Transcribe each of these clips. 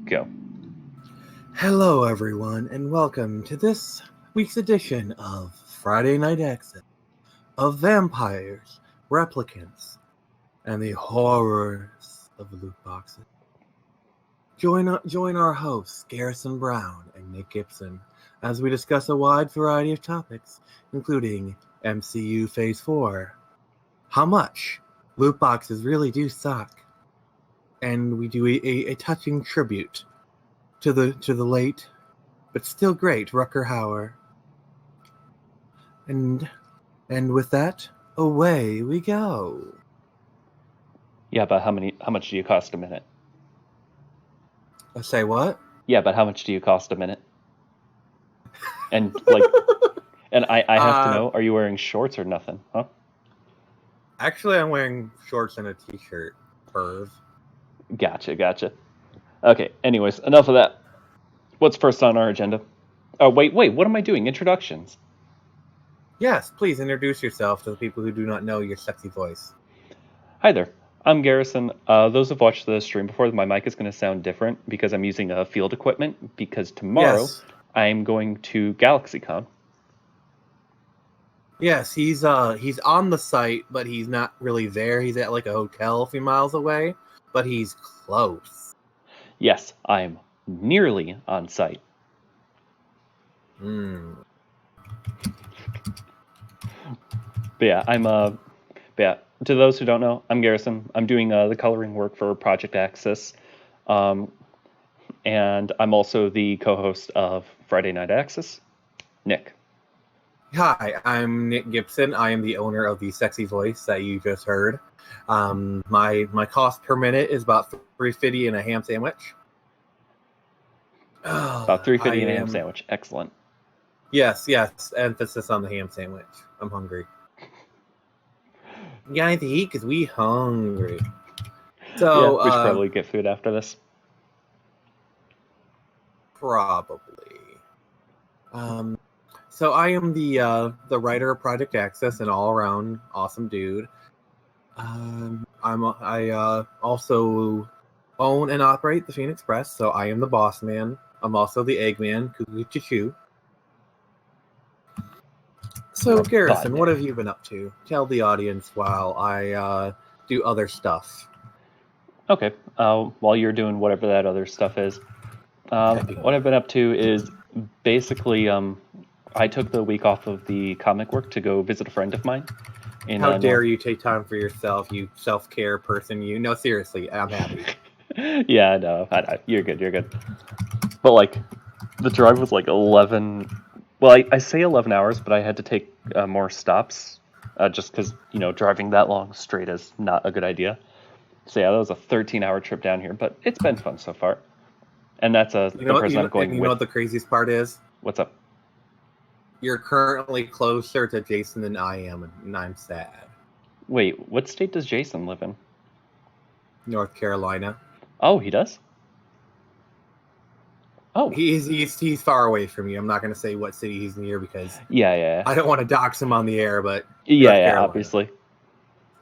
Go. Hello, everyone, and welcome to this week's edition of Friday Night Access of Vampires, Replicants, and the horrors of loot boxes. Join our hosts, Garrison Brown and Nick Gibson, as we discuss a wide variety of topics, including MCU Phase 4, how much loot boxes really do suck, and we do a touching tribute to the late but still great Rucker Hauer. And with that, away we go. Yeah, but how much do you cost a minute? I say what? Yeah, but how much do you cost a minute? And and I have to know, are you wearing shorts or nothing? Huh? Actually, I'm wearing shorts and a t-shirt. Perv. Gotcha. Okay, anyways, enough of that. What's first on our agenda? Oh, wait, what am I doing? Introductions. Yes, please introduce yourself to the people who do not know your sexy voice. Hi there, I'm Garrison. Those who've watched the stream before, my mic is going to sound different because I'm using field equipment, because tomorrow I'm going to GalaxyCon. Yes, he's on the site, but he's not really there. He's at like a hotel a few miles away, but he's close. Yes, I'm nearly on site. But yeah, to those who don't know, I'm Garrison. I'm doing the coloring work for Project Access, and I'm also the co-host of Friday Night Access. Nick. Hi, I'm Nick Gibson. I am the owner of the sexy voice that you just heard. My cost per minute is about $3.50 and a ham sandwich. About $3.50 and a ham sandwich. Excellent. Yes. Emphasis on the ham sandwich. I'm hungry. You got anything to eat? Because we hungry. So yeah, we should probably get food after this. Probably. So I am the writer of Project Access, an all-around awesome dude. I also own and operate the Phoenix Press, so I am the boss man. I'm also the Eggman, cuckoo choo. So Garrison, what have you been up to? Tell the audience while I do other stuff. Okay. While you're doing whatever that other stuff is, what I've been up to is basically I took the week off of the comic work to go visit a friend of mine. How dare you take time for yourself, you self-care person, you. No, seriously, I'm happy. Yeah, no, you're good. But, like, the drive was, like, 11... Well, I say 11 hours, but I had to take more stops, just because, driving that long straight is not a good idea. So, yeah, that was a 13-hour trip down here, but it's been fun so far. And that's the person I'm going with. You know what the craziest part is? What's up? You're currently closer to Jason than I am, and I'm sad. Wait, what state does Jason live in? North Carolina. Oh, he does? Oh. He's far away from you. I'm not going to say what city he's near because yeah. I don't want to dox him on the air, but yeah, obviously.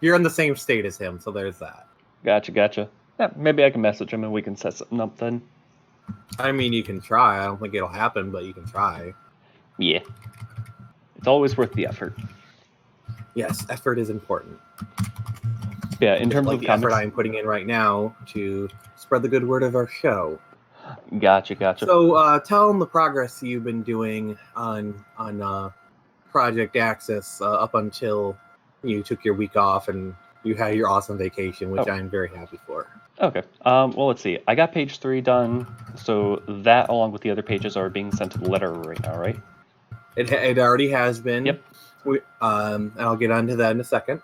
You're in the same state as him, so there's that. Gotcha. Yeah, maybe I can message him and we can set something up then. I mean, you can try. I don't think it'll happen, but you can try. Yeah. It's always worth the effort. Yes, effort is important. Yeah, in terms of the effort I'm putting in right now to spread the good word of our show. Gotcha. So, tell them the progress you've been doing on Project Access up until you took your week off and you had your awesome vacation, which I'm very happy for. Okay. Well, let's see. I got page 3 done, so that along with the other pages are being sent to the letter right now, right? It already has been. Yep. And I'll get onto that in a second.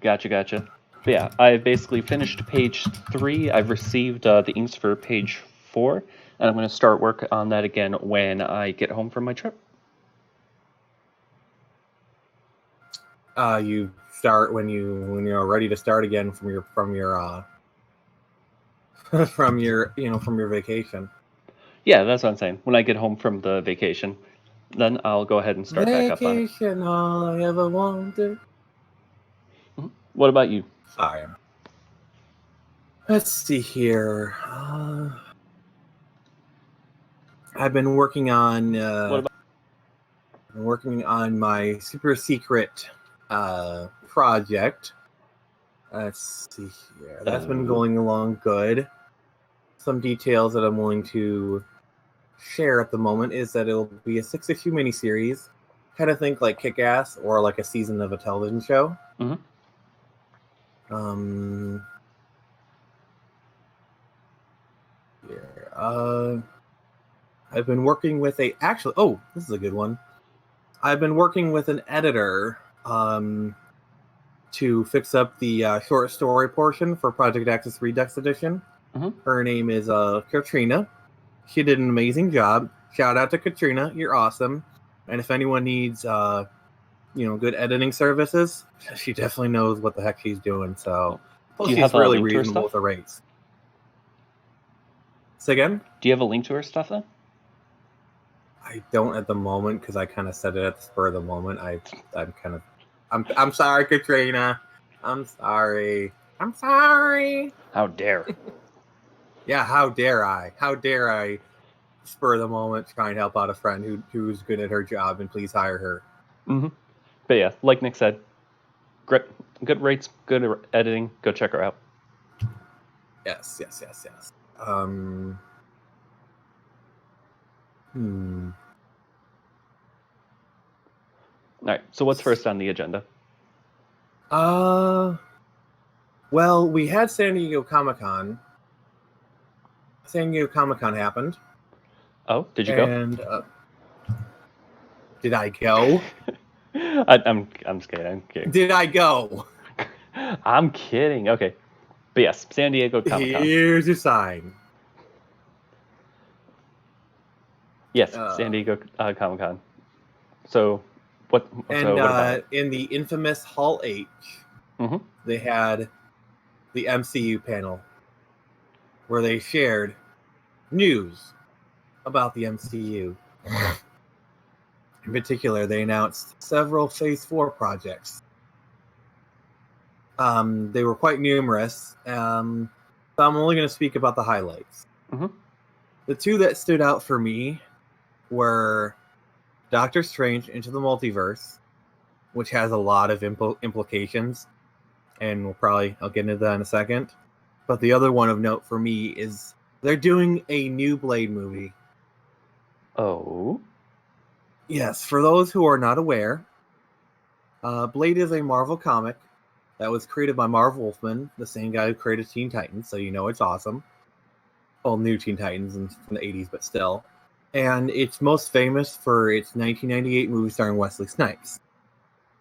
Gotcha. But yeah, I've basically finished page 3. I've received the inks for page 4, and I'm going to start work on that again when I get home from my trip. You start when you're ready to start again from your vacation. Yeah, that's what I'm saying. When I get home from the vacation, then I'll go ahead and start back up on it. Vacation, all I ever wanted. What about you? Sorry. Let's see here. I've been working on What my super secret project. Let's see here. That's been going along good. Some details that I'm willing to share at the moment is that it'll be a 6-issue miniseries. Kind of think like Kick-Ass or like a season of a television show. Mm-hmm. I've been working with this is a good one. I've been working with an editor to fix up the short story portion for Project Access Redux Edition. Mm-hmm. Her name is Katrina. She did an amazing job. Shout out to Katrina. You're awesome. And if anyone needs good editing services, she definitely knows what the heck she's doing. So Do you she's have a really link to her reasonable stuff? with the rates. Say again? Do you have a link to her stuff then? I don't at the moment because I kind of said it at the spur of the moment. I'm sorry, Katrina. I'm sorry. How dare? Yeah, how dare I? How dare I spur of the moment try and help out a friend who's good at her job and please hire her. Mm-hmm. But yeah, like Nick said, great, good rates, good editing. Go check her out. Yes. All right. So what's first on the agenda? Well, we had San Diego Comic-Con. San Diego Comic-Con happened. Oh, did you go? And did I go? I'm just kidding. I'm kidding. Did I go? I'm kidding. Okay. But yes, San Diego Comic-Con. Here's your sign. Yes, San Diego Comic-Con. So what about it? In the infamous Hall H, they had the MCU panel where they shared news about the MCU. In particular, they announced several Phase 4 projects. They were quite numerous, so I'm only going to speak about the highlights. The two that stood out for me were Doctor Strange Into the Multiverse, which has a lot of implications, and I'll get into that in a second. But the other one of note for me is they're doing a new Blade movie. Oh? Yes, for those who are not aware, Blade is a Marvel comic that was created by Marv Wolfman, the same guy who created Teen Titans, so you know it's awesome. Well, new Teen Titans from the 80s, but still. And it's most famous for its 1998 movie starring Wesley Snipes.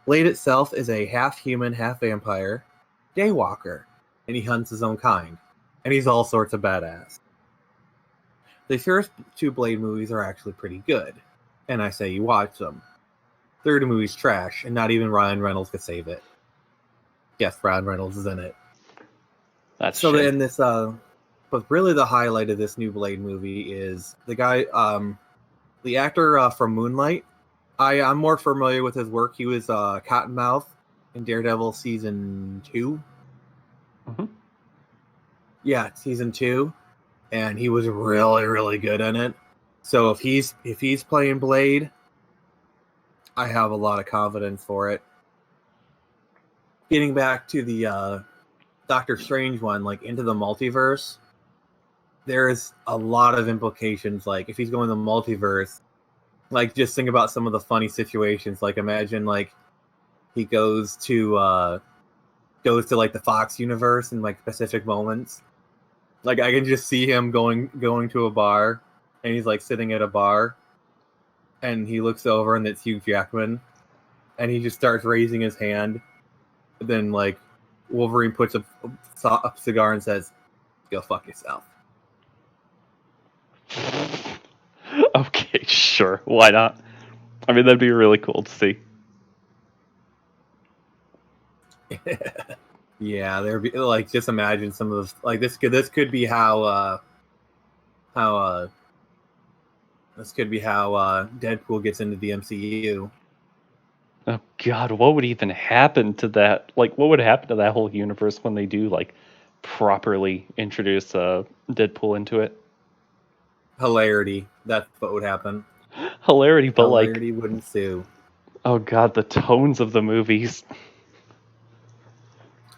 Blade itself is a half-human, half-vampire daywalker, and he hunts his own kind. And he's all sorts of badass. The first two Blade movies are actually pretty good, and I say you watch them. Third movie's trash, and not even Ryan Reynolds could save it. Yes, Ryan Reynolds is in it. That's so. shit. Then this, but really the highlight of this new Blade movie is the guy, the actor from Moonlight. I'm more familiar with his work. He was Cottonmouth in Daredevil season 2. Yeah, season 2, and he was really, really good in it. So if he's playing Blade, I have a lot of confidence for it. Getting back to the Doctor Strange one, like Into the Multiverse, there's a lot of implications. Like if he's going to the multiverse, like just think about some of the funny situations. Like imagine like he goes to like the Fox universe in like specific moments. Like I can just see him going to a bar, and he's like sitting at a bar, and he looks over and it's Hugh Jackman, and he just starts raising his hand. Then like Wolverine puts a cigar and says, "Go fuck yourself." Okay, sure. Why not? I mean, that'd be really cool to see. Yeah, there'd be like just imagine some of the like this could be how Deadpool gets into the MCU. Oh God, what would even happen to that? Like, what would happen to that whole universe when they do like properly introduce Deadpool into it? Hilarity. That's what would happen. Hilarity, but Hilarity wouldn't sue. oh god, the tones of the movies.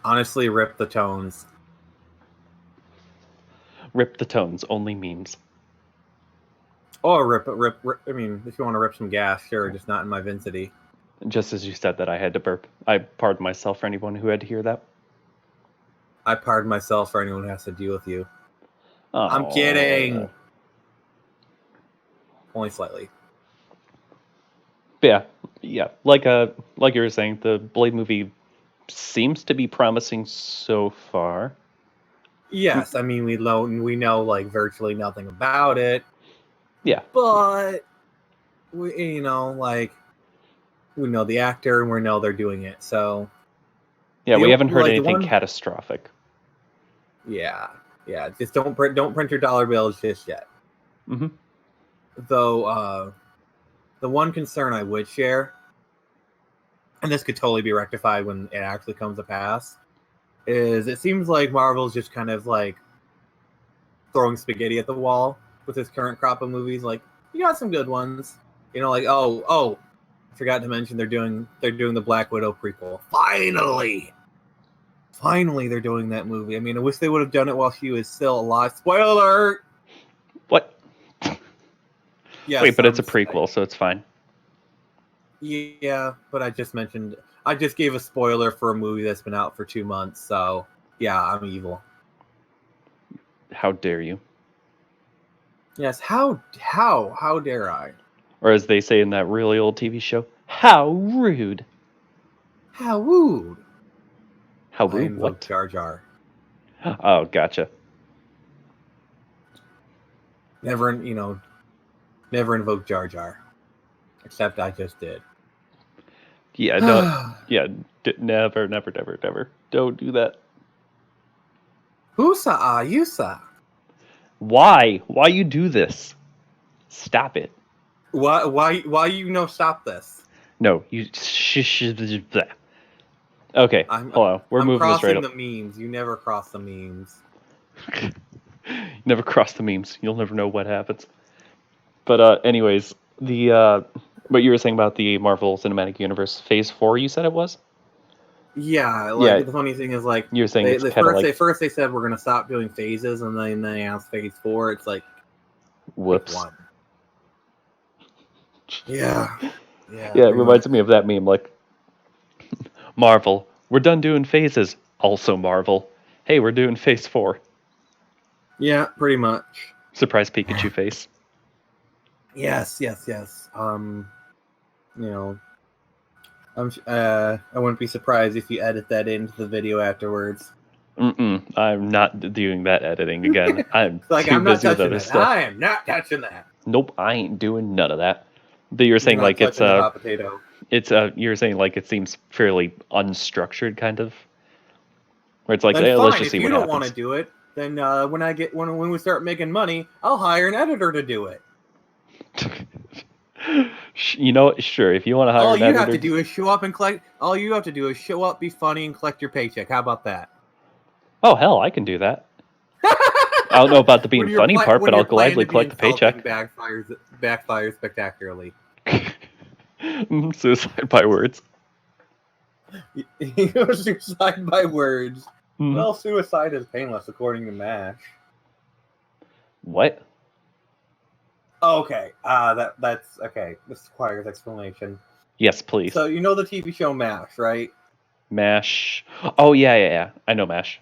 Honestly, rip the tones. Rip the tones, only memes. Or rip. I mean, if you want to rip some gas, sure, just not in my vicinity. Just as you said that, I had to burp. I pardon myself for anyone who had to hear that. I pardon myself for anyone who has to deal with you. Oh. I'm kidding. Only slightly. Yeah. Like you were saying, the Blade movie seems to be promising so far. Yes, I mean we know like virtually nothing about it. Yeah. But we like we know the actor and we know they're doing it. So yeah, we haven't heard like, anything catastrophic. Yeah. Just don't print your dollar bills just yet. Mm-hmm. Though, the one concern I would share, and this could totally be rectified when it actually comes to pass, is it seems like Marvel's just kind of like throwing spaghetti at the wall with this current crop of movies. Like, you got some good ones, like I forgot to mention they're doing the Black Widow prequel. Finally, they're doing that movie. I mean, I wish they would have done it while she was still alive. Spoiler alert! What? Yes, wait, but it's a prequel, so it's fine. Yeah, but I just gave a spoiler for a movie that's been out for 2 months, so yeah, I'm evil. How dare you? Yes, how dare I? Or as they say in that really old TV show, how rude. How rude. How I rude? invoke What? Jar Jar. Oh, gotcha. Never invoke Jar Jar. Except I just did. Yeah, don't. Yeah, never. Don't do that. Whosa are you, sir? Why? Why you do this? Stop it. Why you stop this? No, you. Okay, hold on. We're moving this right up. I'm crossing the memes. You never cross the memes. Never cross the memes. You'll never know what happens. But anyways, the what you were saying about the Marvel Cinematic Universe Phase 4, you said it was? Yeah, the funny thing is, like, you're saying it's kind of like... First they said we're gonna stop doing phases, and then they announced Phase 4. It's like, whoops. One. Yeah. Yeah, it reminds me of that meme, like, Marvel, we're done doing phases. Also Marvel, hey, we're doing Phase 4. Yeah, pretty much. Surprise Pikachu face. Yes. I wouldn't be surprised if you edit that into the video afterwards. I'm not doing that editing again. I'm I'm busy with other stuff. I am not touching that. Nope, I ain't doing none of that. But you're saying like it's hot potato. You're saying like it seems fairly unstructured, kind of, where it's like, then hey, fine. let's just see if what you don't happens. Want to do it, then when we start making money, I'll hire an editor to do it. Sure. If you want to hire, all you have to do is show up and collect. All you have to do is show up, be funny, and collect your paycheck. How about that? Oh hell, I can do that. I don't know about the being funny part, but I'll gladly collect the paycheck. Backfires spectacularly. Suicide by words. Suicide by words. Mm-hmm. Well, suicide is painless, according to MASH. What? Okay. That's okay. This requires explanation. Yes, please. So you know the TV show MASH, right? MASH. Oh yeah. I know MASH.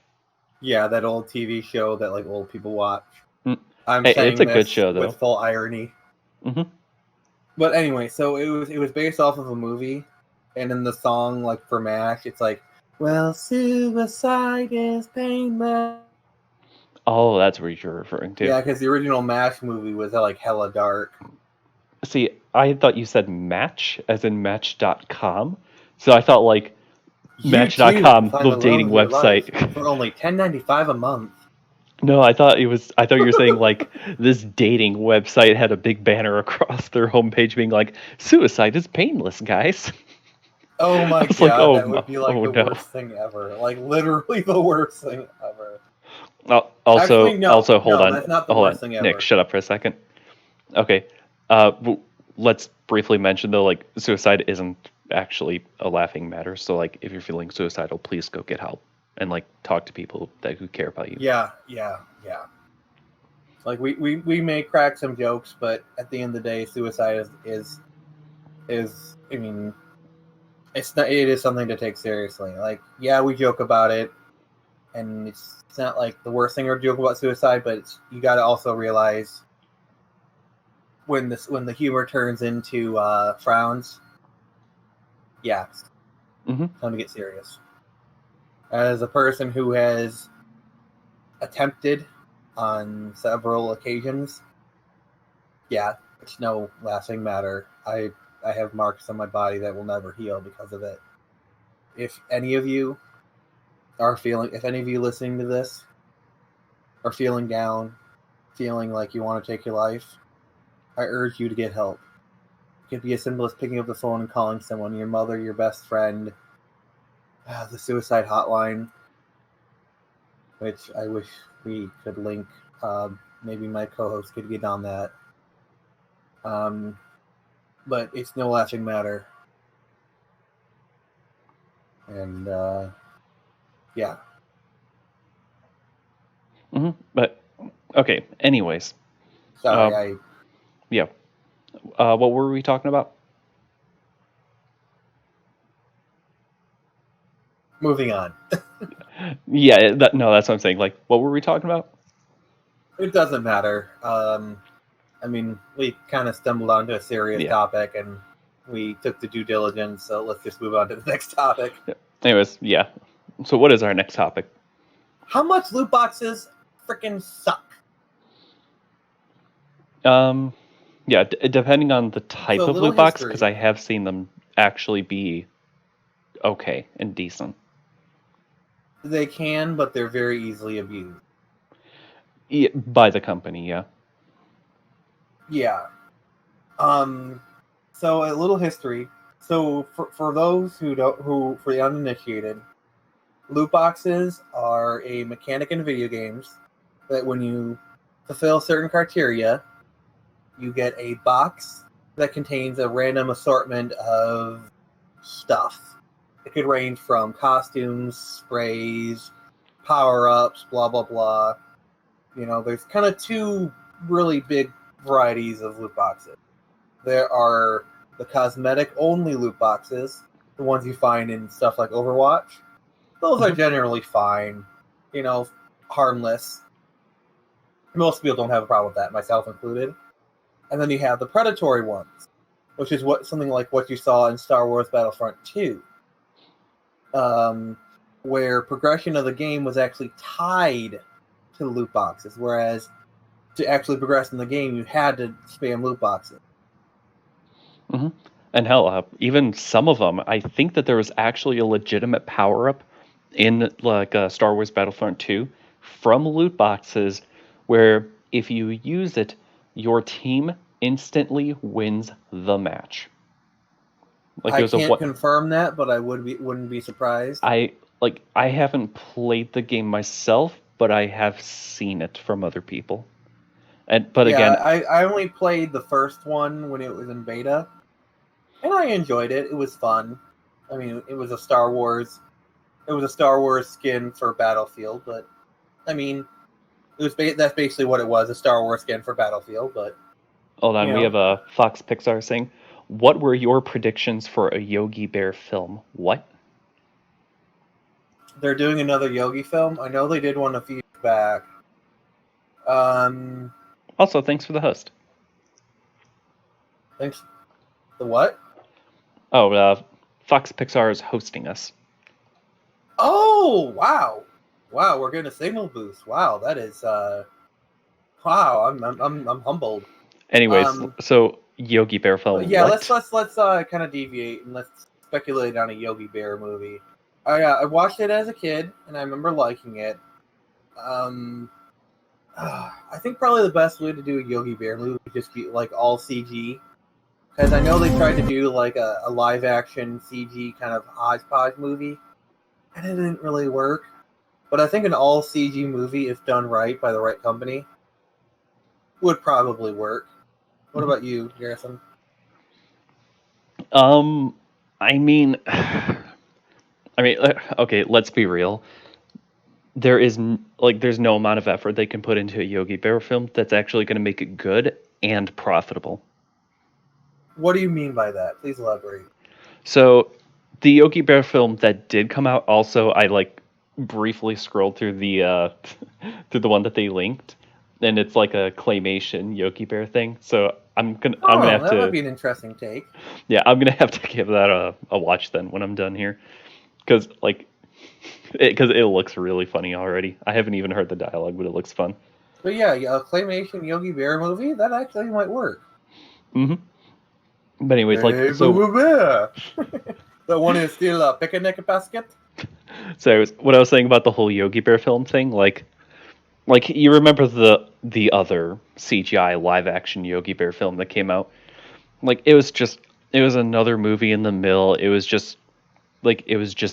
Yeah, that old TV show that like old people watch. I'm saying it's a good show though. With full irony. Mm-hmm. But anyway, so it was based off of a movie, and in the song like for MASH, it's like, well, suicide is painless. Oh, that's what you're referring to. Yeah, because the original MASH movie was like hella dark. See, I thought you said Match, as in Match.com. So I thought like Match.com, the dating website, for only $10.95 a month. No, I thought you were saying like this dating website had a big banner across their homepage being like, "Suicide is painless, guys." Oh my god, like, oh, that would be like the worst thing ever. Like literally the worst thing ever. Also, hold on. Nick, shut up for a second. Okay. Let's briefly mention though, like suicide isn't actually a laughing matter. So like, if you're feeling suicidal, please go get help and like talk to people who care about you. Yeah, yeah, yeah. Like we may crack some jokes, but at the end of the day, suicide is I mean, it is something to take seriously. Like, yeah, we joke about it, and it's not like the worst thing to joke about suicide, but you got to also realize when the humor turns into frowns, yeah, it's Mm-hmm. time to get serious. As a person who has attempted on several occasions, yeah, it's no laughing matter. I have marks on my body that will never heal because of it. If any of you if any of you listening to this are feeling down, feeling like you want to take your life, I urge you to get help. It could be as simple as picking up the phone and calling someone, your mother, your best friend, the suicide hotline, which I wish we could link. Maybe my co-host could get on that. But it's no laughing matter. And yeah. Mm-hmm. But okay. Anyways, Sorry, um, yeah. What were we talking about? moving on. Yeah. No, that's what I'm saying. Like, what were we talking about? It doesn't matter. I mean, we kind of stumbled onto a serious Yeah. topic and we took the due diligence, so let's just move on to the next topic. Yeah. Anyways, yeah. So, what is our next topic? How much loot boxes freaking suck? Yeah, depending on the type So, a of little loot box, because history. I have seen them actually be okay and decent. They can, but they're very easily abused. Yeah, by the company, yeah. Yeah. So a little history. So for those for the uninitiated, loot boxes are a mechanic in video games that when you fulfill certain criteria, you get a box that contains a random assortment of stuff. It could range from costumes, sprays, power ups, blah blah blah. You know, there's kind of two really big varieties of loot boxes. There are the cosmetic only loot boxes, the ones you find in stuff like Overwatch. Those are Mhm. generally fine, you know, harmless. Most people don't have a problem with that, myself included. And then you have the predatory ones, which is something like what you saw in Star Wars Battlefront 2, um, where progression of the game was actually tied to loot boxes, whereas to actually progress in the game, you had to spam loot boxes. Mhm. And hell, even some of them, I think that there was actually a legitimate power up in like Star Wars Battlefront 2 from loot boxes, where if you use it, your team instantly wins the match. Like it I was a can't what confirm that, but wouldn't be surprised. I haven't played the game myself, but I have seen it from other people. And but Yeah, again, I only played the first one when it was in beta, and I enjoyed it. It was fun. I mean, it was a Star Wars. It was a Star Wars skin for Battlefield, but I mean, that's basically what it was—a Star Wars skin for Battlefield. But hold you on, we know, have a Fox Pixar saying, "What were your predictions for a Yogi Bear film?" What? they're doing another Yogi film. I know they did one a few years back. Um, Also, thanks for the host. thanks. The what? Oh, Fox Pixar is hosting us. Oh, wow, wow! We're getting a signal boost. Wow, that is wow. I'm humbled. Anyways, Um, so Yogi Bear but film, yeah, let's what? let's let's kind of deviate and let's speculate on a Yogi Bear movie. I watched it as a kid and I remember liking it. Um, I think probably the best way to do a Yogi Bear movie would just be like all CG, because I know they tried to do like a live action CG kind of hodgepodge movie, and it didn't really work. But I think an all CG movie, if done right by the right company, would probably work. What about you, Garrison? I mean, okay, let's be real. There's no amount of effort they can put into a Yogi Bear film that's actually going to make it good and profitable. What do you mean by that? Please elaborate. So, the Yogi Bear film that did come out, also, I like briefly scrolled through the through the one that they linked, and it's like a claymation Yogi Bear thing. So I'm gonna Oh, have that might to be an interesting take. yeah, I'm gonna have to give that a watch then when I'm done here, because it looks really funny already. I haven't even heard the dialogue, but it looks fun. But yeah, a claymation Yogi Bear movie that actually might work. hmm But anyways, like Hey, boo so boo bear. The one is still a picnic basket. so what I was saying about the whole Yogi Bear film thing, like you remember the other CGI live action Yogi Bear film that came out? Like it was another movie in the mill. It was just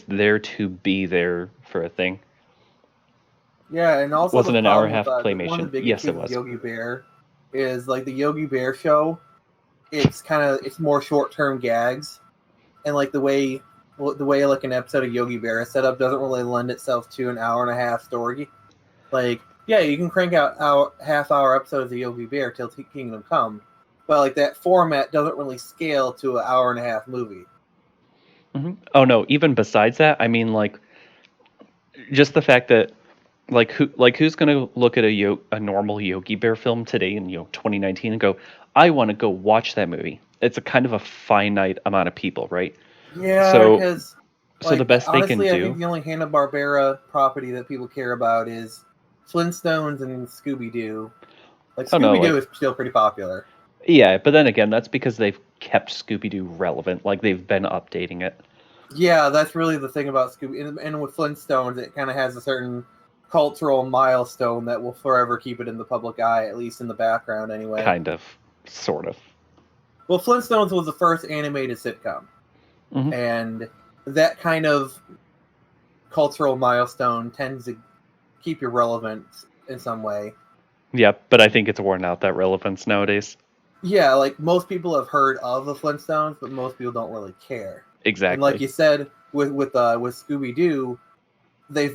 there to be there for a thing. Yeah, and also the Wasn't an hour and problem a with half one of the claymation. big Yes, it issues with was. Yogi Bear is like the Yogi Bear show. It's more short term gags, and like the way like an episode of Yogi Bear is set up doesn't really lend itself to an hour and a half story. Like, yeah, you can crank out half-hour episodes of Yogi Bear till Kingdom Come, but like that format doesn't really scale to an hour and a half movie. Oh no, even besides that, I mean like just the fact that who's gonna look at a normal Yogi Bear film today in 2019 and go, I want to go watch that movie. It's a kind of a finite amount of people, right? Yeah, So because so the like best they can honestly, I think do. the only Hanna Barbera property that people care about is Flintstones and Scooby Doo. Like Oh no, Scooby Doo like is still pretty popular. yeah, but then again, that's because they've kept Scooby Doo relevant. Like they've been updating it. Yeah, that's really the thing about Scooby. And with Flintstones, it kind of has a certain cultural milestone that will forever keep it in the public eye, at least in the background, anyway. Kind of, sort of. Well, Flintstones was the first animated sitcom, hmm and that kind of cultural milestone tends to keep you relevant in some way. Yeah, but I think it's worn out that relevance nowadays. Yeah, like most people have heard of the Flintstones, but most people don't really care. And like Exactly. you said, with Scooby Doo, they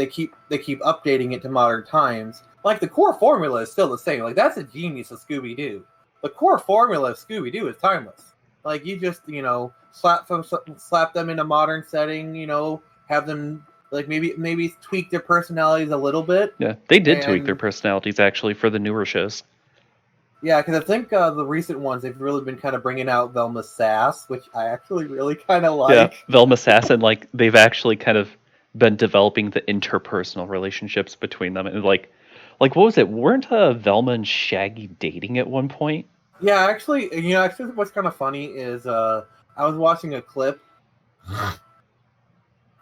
keep updating it to modern times. Like the core formula is still the same. Like that's a genius of Scooby Doo. The core formula of Scooby Doo is timeless. Like you just slap them in a modern setting. Have them like maybe tweak their personalities a little bit. Yeah, they did tweak their And personalities actually for the newer shows. yeah, because I think the recent ones they've really been kind of bringing out Velma's sass, which I actually really kind of Yeah, like. Velma Assassin, like they've actually kind of been developing the interpersonal relationships between them, and like what was it? Weren't Velma and Shaggy dating at one point? Yeah, actually, what's kind of funny is I was watching a clip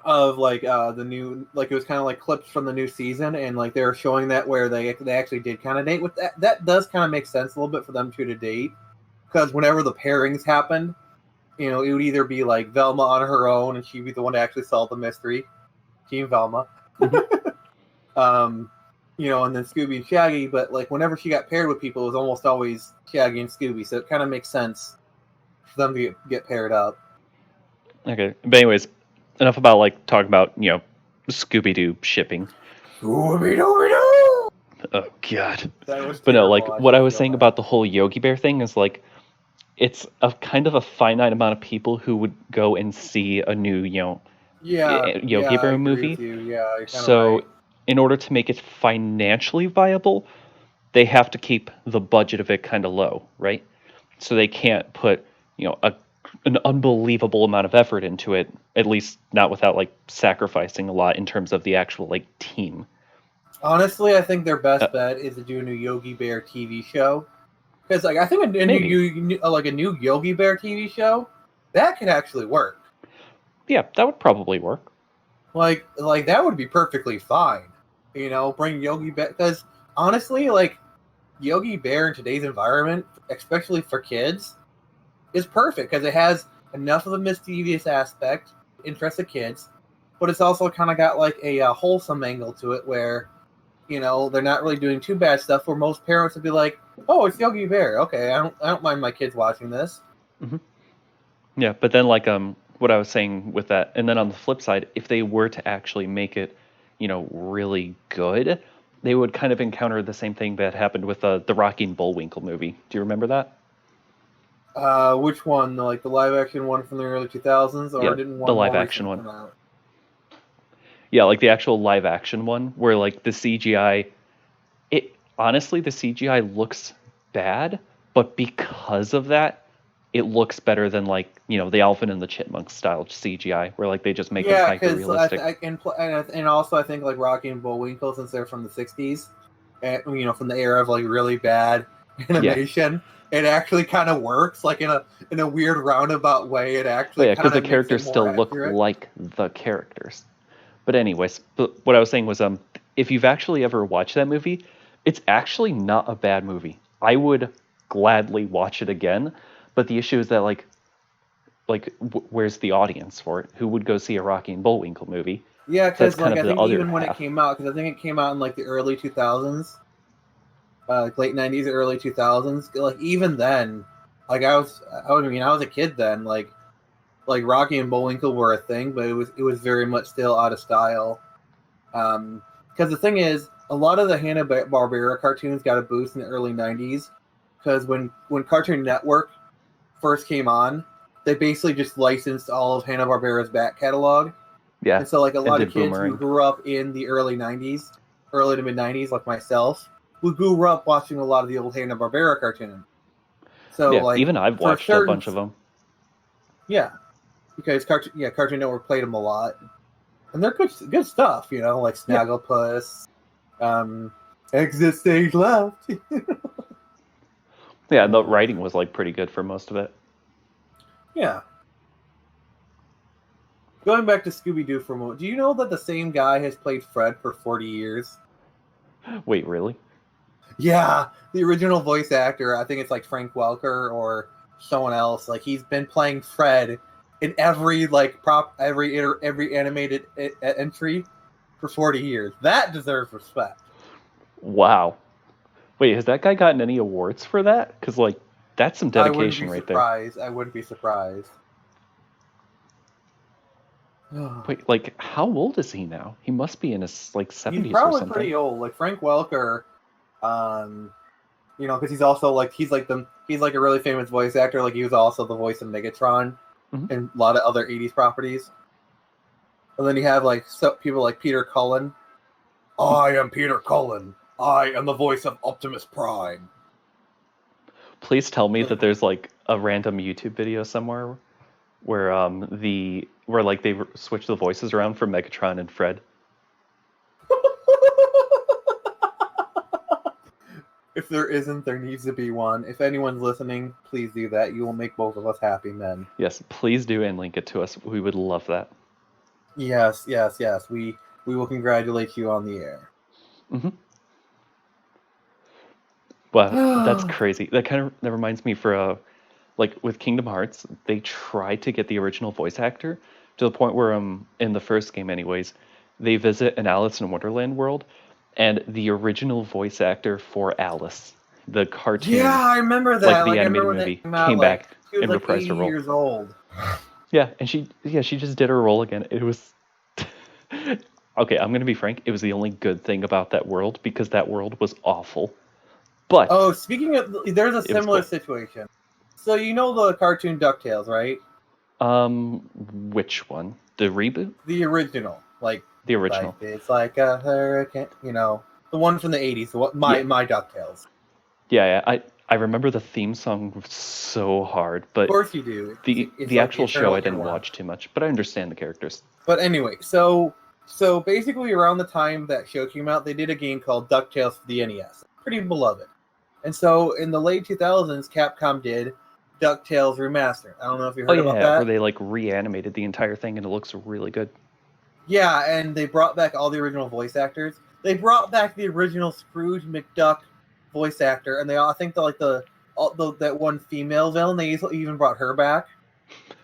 of like the new, like it was kind of like clips from the new season, and like they were showing that where they actually did kind of date. With that does kind of make sense a little bit for them two to date, because whenever the pairings happened, it would either be like Velma on her own, and she'd be the one to actually solve the mystery, Team Velma. Mhm. And then Scooby and Shaggy. But like whenever she got paired with people, it was almost always Shaggy and Scooby. So it kind of makes sense for them to get paired up. Okay, but anyways, enough about like talking about Scooby Doo shipping. Scooby Doo! Oh God. That was But no, terrible. like I what I should was feel saying bad. about the whole Yogi Bear thing is like it's a kind of a finite amount of people who would go and see a new Yeah, Yogi I Bear agree movie. with you. Yeah, you're kind of So right. in order to make it financially viable, they have to keep the budget of it kind of low, right? So they can't put an unbelievable amount of effort into it, at least not without like sacrificing a lot in terms of the actual like team. Honestly, I think their Uh, best bet is to do a new Yogi Bear TV show. Because like I think Maybe. a new Yogi Bear TV show that could actually work. Yeah, that would probably work. Like that would be perfectly fine. Bring Yogi Bear, because honestly, like Yogi Bear in today's environment, especially for kids, is perfect because it has enough of a mischievous aspect, interests the kids, but it's also kind of got like a wholesome angle to it where they're not really doing too bad stuff. Where most parents would be like, "Oh, it's Yogi Bear. Okay, I don't mind my kids watching this." Hmm. Yeah, but then like what I was saying with that, and then on the flip side, if they were to actually make it, really good, they would kind of encounter the same thing that happened with the Rocky and Bullwinkle movie. Do you remember that? Which one? Like the live action one from the early 2000s, or Yeah, didn't the one live more action recently one. come out? Yeah, like the actual live action one, where like the CGI, it honestly the CGI looks bad, but because of that, it looks better than like the Alvin and the Chipmunks style CGI, where like they just make them Yeah, hyper because realistic. and also I think like Rocky and Bullwinkle, since they're from the 60s, and from the era of like really bad Yeah. animation, it actually kind of works like in a weird roundabout way. It Oh actually yeah, because kind the of makes it characters more still look accurate. like the characters. But anyways, what I was saying was, if you've actually ever watched that movie, it's actually not a bad movie. I would gladly watch it again. But the issue is that where's the audience for it? Who would go see a Rocky and Bullwinkle movie? Yeah, So that's because kind like of I the think other even when it half. came out, because I think it came out in like the early 2000s, like late 90s, early 2000s. Like even then, like I was a kid then. Like Rocky and Bullwinkle were a thing, but it was very much still out of style. Because the thing is, a lot of the Hanna-Barbera cartoons got a boost in the early 90s. Because when Cartoon Network first came on, they basically just licensed all of Hanna-Barbera's back catalog. Yeah, And so like a and lot of did kids who Boomerang. grew up in the early 90s, early to mid 90s, like myself, who grew up watching a lot of the old Hanna-Barbera cartoons. So Yeah, like even I've for watched a certain, bunch of them. yeah, because Cartoon Network played them a lot, and they're good stuff, like Yeah, Snagglepuss, Exit Stage Left. yeah, the uh, writing was like pretty good for most of it. yeah. Going back to Scooby Doo for a moment, do you know that the same guy has played Fred for 40 years? Wait, really? Yeah, the original voice actor, I think it's like Frank Welker or someone else. Like he's been playing Fred in every every animated entry for 40 years. That deserves respect. Wow. Wait, has that guy gotten any awards for that? Because like that's some I wouldn't dedication be right there. surprised. I wouldn't be surprised. Wait, like how old is he now? He must be in his like He's 70s or probably something. pretty old. Like Frank Welker, um, because he's also like he's like a really famous voice actor. Like he was also the voice of Megatron Hmm. in a lot of other 80s properties. And then you have like people like Peter Cullen. I am Peter Cullen. I am the voice of Optimus Prime. Please tell me that there's like a random YouTube video somewhere where like they switch the voices around for Megatron and Fred. If there isn't, there needs to be one. If anyone's listening, please do that. You will make both of us happy men. Yes, please do and link it to us. We would love that. Yes, yes, yes. We will congratulate you on the air. Hmm. Wow, that's crazy. That reminds me for like with Kingdom Hearts, they tried to get the original voice actor to the point where in the first game anyways, they visit an Alice in Wonderland world and the original voice actor for Alice, the Yeah, cartoon, I remember like that. the Like I animated remember when that movie, came out. came Like back she was and like 80 reprised her role. years old. Yeah, and she just did her role again. It was okay, I'm gonna be frank, it was the only good thing about that world because that world was awful. But Oh, speaking of, there's a it was similar cool. situation. So you know the cartoon DuckTales, right? Which one? The reboot? The original, like The life original. is like a hurricane. The one from the 80s. Yeah. My DuckTales. Yeah, I remember the theme song so hard, Of but course you do. It's the like the actual show eternal I didn't earworm. watch too much, but I understand the characters. But anyway, so basically around the time that show came out, they did a game called DuckTales for the NES. Pretty beloved. And so in the late 2000s, Capcom did DuckTales Remastered. I don't know if you Oh heard about yeah, where that. they like reanimated the entire thing and it looks really good. Yeah, and they brought back all the original voice actors. They brought back the original Scrooge McDuck voice actor, and I think that one female villain, they even brought her back.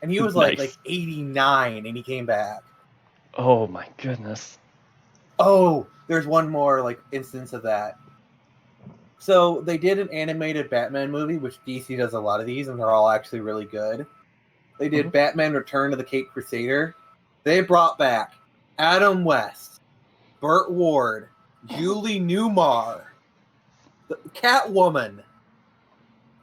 And he was like Nice. 89, and he came back. Oh my goodness. Oh, there's one more like instance of that. So they did an animated Batman movie, which DC does a lot of these, and they're all actually really good. They did Batman Return to the Caped Crusader. They brought back Adam West, Burt Ward, Julie Newmar, Catwoman.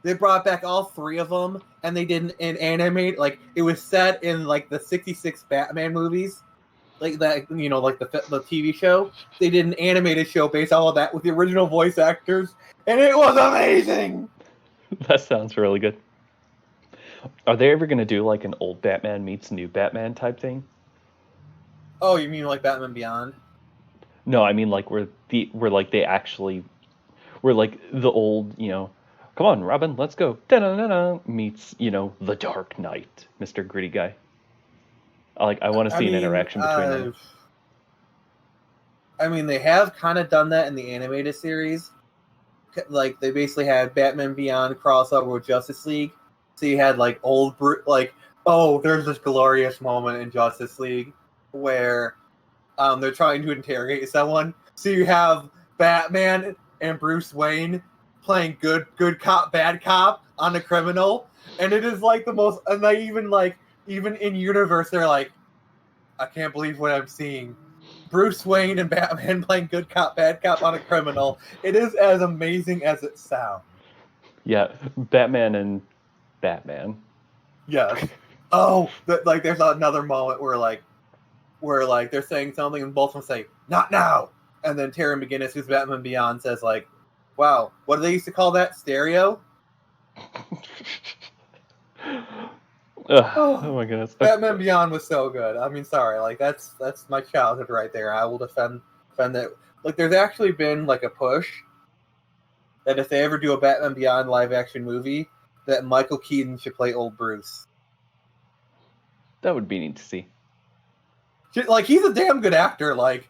They brought back all three of them, and they did an animate, like, it was set in, like, the 66 Batman movies. Like that, like the TV show. They did an animated show based on all of that with the original voice actors, and it was amazing. That sounds really good. Are they ever going to do like an old Batman meets new Batman type thing? Oh, you mean like Batman Beyond? No, I mean like where like they actually where like the old, come on, Robin, let's go. Da-da-da-da, meets, the Dark Knight, Mr. Gritty Guy. I want to see an interaction between them. I mean, they have kind of done that in the animated series. Like, they basically had Batman Beyond crossover with Justice League. So you had, like, there's this glorious moment in Justice League where they're trying to interrogate someone. So you have Batman and Bruce Wayne playing good cop, bad cop on a criminal. And it is, like, the most... And they even in universe, they're like, I can't believe what I'm seeing. Bruce Wayne and Batman playing good cop, bad cop on a criminal. It is as amazing as it sounds. Yeah, Batman and Batman. Yes. Oh, there's another moment where they're saying something and both of them say, "Not now." And then Terry McGinnis, who's Batman Beyond, says like, "Wow, what do they used to call that? Stereo?" Oh my goodness. Batman Beyond was so good. I mean, sorry, like that's my childhood right there. I will defend that. Like, there's actually been like a push that if they ever do a Batman Beyond live action movie, that Michael Keaton should play old Bruce. That would be neat to see. Like, he's a damn good actor. Like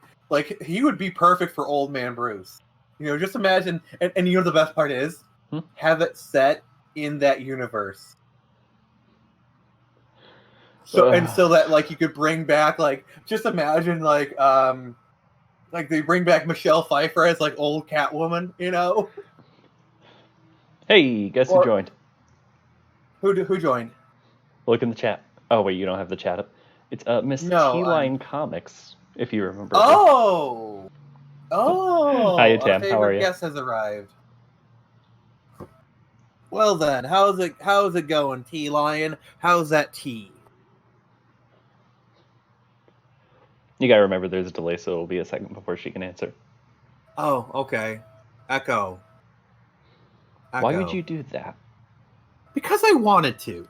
he would be perfect for old man Bruce. Just imagine, and the best part is, have it set in that universe. So that like you could bring back, like, just imagine like they bring back Michelle Pfeiffer as like old Catwoman, Hey, guess who joined? Who joined? Look in the chat. Oh wait, you don't have the chat up. It's Miss T-Line Comics, if you remember. Oh, Hi Tam, how are you? Guest has arrived. Well then, how's it going, T-Lion? How's that tea? You gotta remember there's a delay, so it'll be a second before she can answer. Oh, okay. Echo. Why would you do that? Because I wanted to.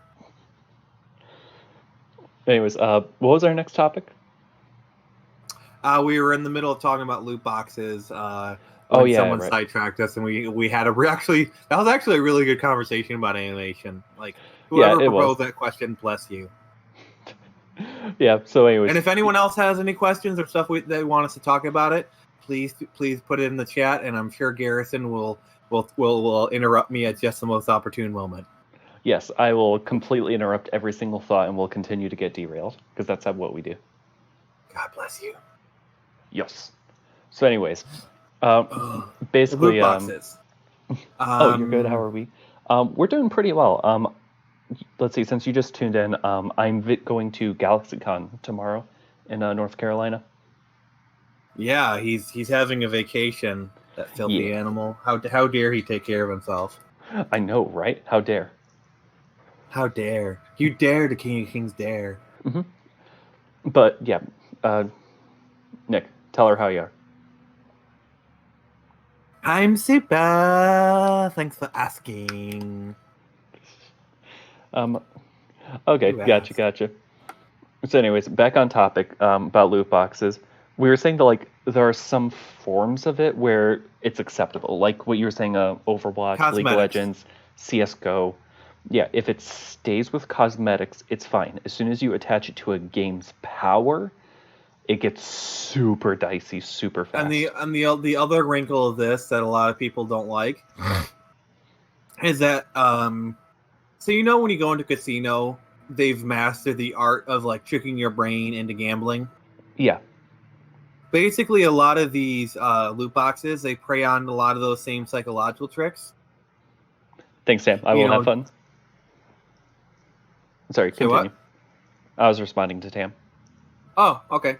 Anyways, what was our next topic? We were in the middle of talking about loot boxes. Someone sidetracked us, and we had that was actually a really good conversation about animation. Like, whoever proposed that question, bless you. Yeah. So, anyways, and if anyone else has any questions or stuff they want us to talk about it, please put it in the chat, and I'm sure Garrison will interrupt me at just the most opportune moment. Yes, I will completely interrupt every single thought, and we'll continue to get derailed because that's what we do. God bless you. Yes. So, anyways, basically, loot boxes. You're good. How are we? We're doing pretty well. Let's see. Since you just tuned in, I'm going to GalaxyCon tomorrow in North Carolina. Yeah, he's having a vacation. That filthy animal. How dare he take care of himself? I know, right? How dare? How dare you dare the King of Kings dare? Mm-hmm. But yeah, Nick, tell her how you are. I'm super. Thanks for asking. Okay, gotcha. So, anyways, back on topic about loot boxes. We were saying that there are some forms of it where it's acceptable, like what you were saying, Overwatch, Cosmetics. League of Legends, CS:GO. Yeah, if it stays with cosmetics, it's fine. As soon as you attach it to a game's power, it gets super dicey, super fast. And the other wrinkle of this that a lot of people don't like is that so when you go into casino, they've mastered the art of like tricking your brain into gambling. Yeah. basically a lot of these loot boxes, they prey on a lot of those same psychological tricks. Thanks, Sam. I will have fun. Sorry, Say continue. what? I was responding to Tam. Oh, okay.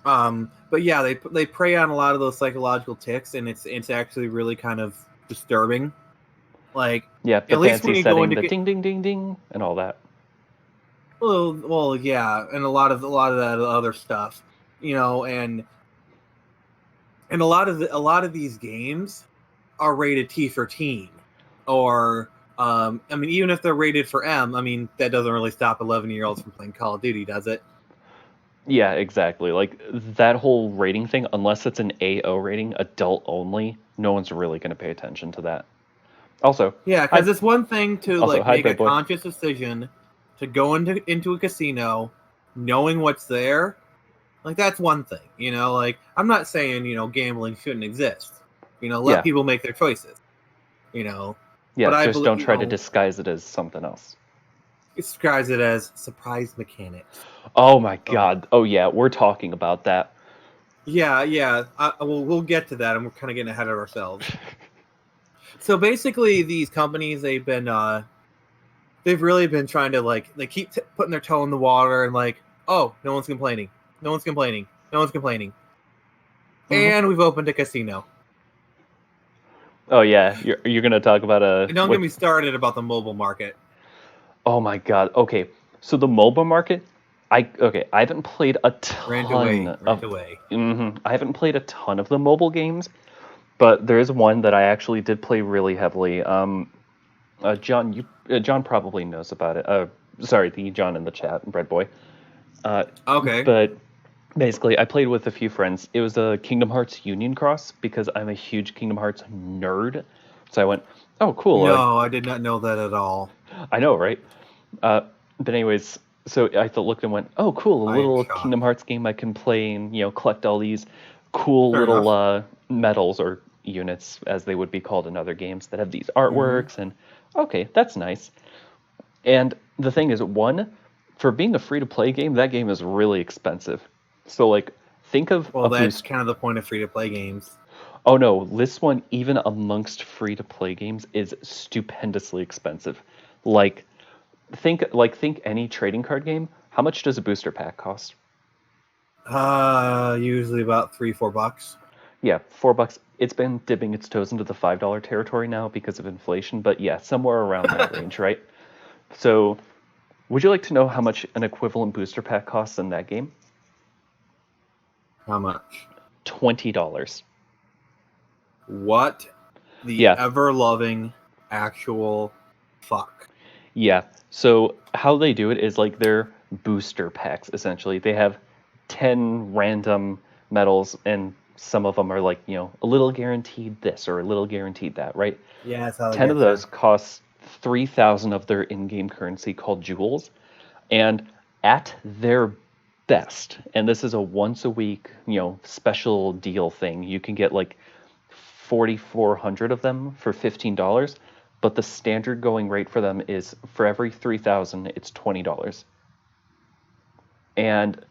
But yeah, they prey on a lot of those psychological ticks, and it's actually really kind of disturbing. Like, yeah, the at least fancy when you setting, go into the ding, ding, ding, ding, and all that. well, yeah, and a lot of that other stuff, and a lot of these games are rated T for teen, or I mean, even if they're rated for M, I mean that doesn't really stop 11-year-olds from playing Call of Duty, does it? Yeah, exactly. Like that whole rating thing, unless it's an AO rating, adult only, no one's really going to pay attention to that. Also, Yeah, because it's one thing to like hi, make a Bad Boy. conscious decision to go into a casino, knowing what's there. Like that's one thing, Like I'm not saying gambling shouldn't exist. Let Yeah. people make their choices. Yeah, but I just believe, don't try to disguise it as something else. Describes it as surprise mechanics. Oh my god. Oh yeah, we're talking about that. Yeah. We'll get to that, and we're kind of getting ahead of ourselves. So basically, these companies they've really been trying to they keep putting their toe in the water and oh, no one's complaining, Mm-hmm. and we've opened a casino. Oh yeah, you're gonna talk about And don't get me started about the mobile market. Oh my god. Okay, so the mobile market, I haven't played a ton Rant away. I haven't played a ton of the mobile games, but there is one that I actually did play really heavily. John probably knows about it. Sorry, the John in the chat, Bread Boy. Okay. But basically, I played with a few friends. It was a Kingdom Hearts Union Cross because I'm a huge Kingdom Hearts nerd. So I went, oh, cool. No, I did not know that at all. I know, right? But anyways, so I looked and went, oh, cool, a little Kingdom Hearts game I can play and, collect all these cool Fair little medals or units, as they would be called in other games, that have these artworks. And, okay, that's nice. And the thing is, one, for being a free-to-play game, that game is really expensive. So, like, think of Well, that's kind of the point of free-to-play games. Oh no, this one, even amongst free-to-play games, is stupendously expensive. Like, think any trading card game. How much does a booster pack cost? Usually about $3-4. Yeah, $4. It's been dipping its toes into the $5 territory now because of inflation, but yeah, somewhere around that range, right? So, would you like to know how much an equivalent booster pack costs in that game? How much? $20. What the ever-loving actual fuck? Yeah. So how they do it is like they're booster packs, essentially. They have 10 random medals, and some of them are like, a little guaranteed this or a little guaranteed that, right? Yeah, that's how 10 of those cost 3,000 of their in-game currency called jewels. And at their best, and this is a once a week, special deal thing, you can get like 4,400 of them for $15. But the standard going rate for them is for every 3,000, it's $20. And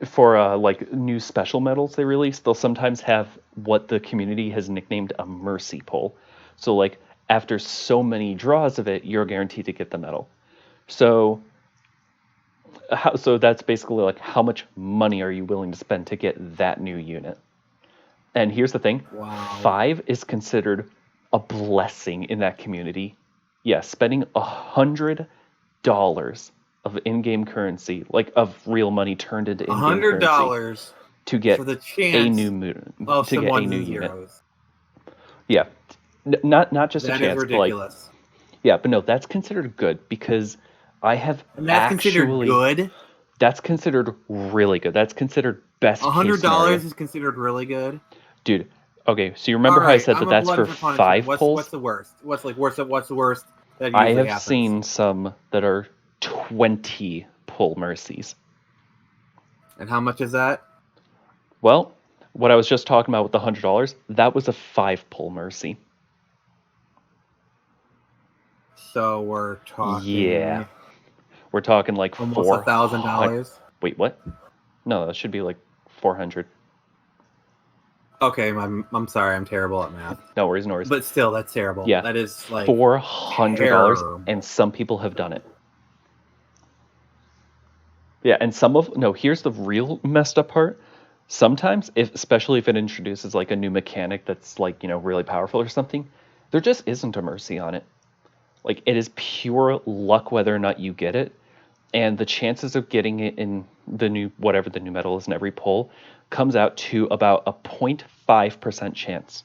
for like new special medals they release, they'll sometimes have what the community has nicknamed a mercy pull. So like after so many draws of it, you're guaranteed to get the medal. So that's basically like how much money are you willing to spend to get that new unit? And here's the thing. Wow. 5 is considered a blessing in that community. Yeah, spending $100 of in-game currency, like of real money turned into in-game currency, $100 to get for the chance to get a new unit. Heroes. Yeah, not just that a chance. That is ridiculous. But no, that's considered good because I have and that's considered good. That's considered really good. That's considered best. $100 is considered really good. Dude, okay, so you remember how I said that's for 5 pulls? What's the worst? What's the worst that usually I have happens? seen some that are 20 pull mercies. And how much is that? Well, what I was just talking about with the $100, that was a 5 pull mercy. So we're talking... Yeah. We're talking like almost $1,000. Wait, what? No, that should be like 400. Okay, I'm sorry, I'm terrible at math. No worries, no worries. But still, that's terrible. Yeah, That is like $400, and some people have done it. Yeah, and here's the real messed up part. Sometimes, especially if it introduces like a new mechanic that's like, really powerful or something, there just isn't a mercy on it. Like it is pure luck whether or not you get it, and the chances of getting it in whatever the new metal is in every pull comes out to about a 0.5% chance.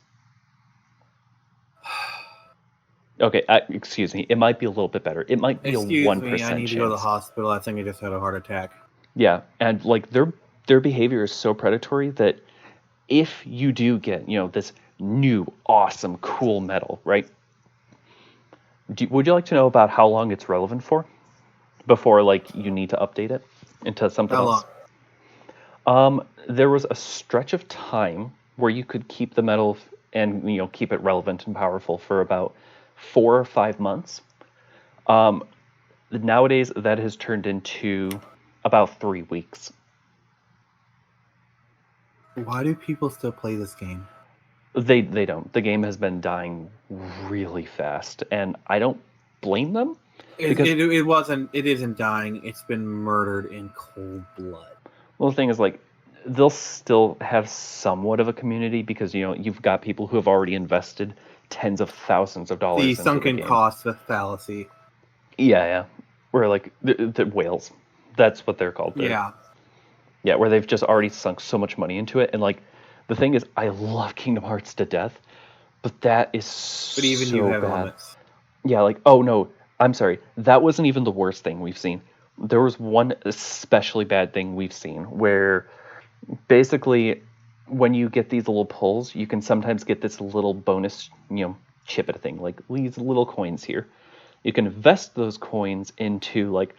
Okay, excuse me. It might be a little bit better. It might be Excuse a 1% me, I need chance. to go to the hospital. I think I just had a heart attack. Yeah, and like their behavior is so predatory that if you do get, this new awesome cool metal, right? Would you like to know about how long it's relevant for before like you need to update it into something How else? long? There was a stretch of time where you could keep the metal and keep it relevant and powerful for about 4 or 5 months. Nowadays that has turned into about 3 weeks. Why do people still play this game? They don't. The game has been dying really fast, and I don't blame them. Because It isn't dying. It's been murdered in cold blood. well, the thing is, like, they'll still have somewhat of a community because you've got people who have already invested tens of thousands of dollars The into sunken the game. cost fallacy. Yeah. Where like the whales, that's what they're called. Yeah. Yeah, where they've just already sunk so much money into it, and like the thing is, I love Kingdom Hearts to death, but that is But even so you have bad. limits. Yeah, like, oh no, I'm sorry. That wasn't even the worst thing we've seen. There was one especially bad thing we've seen where basically when you get these little pulls, you can sometimes get this little bonus, chip at a thing, like these little coins here. You can invest those coins into like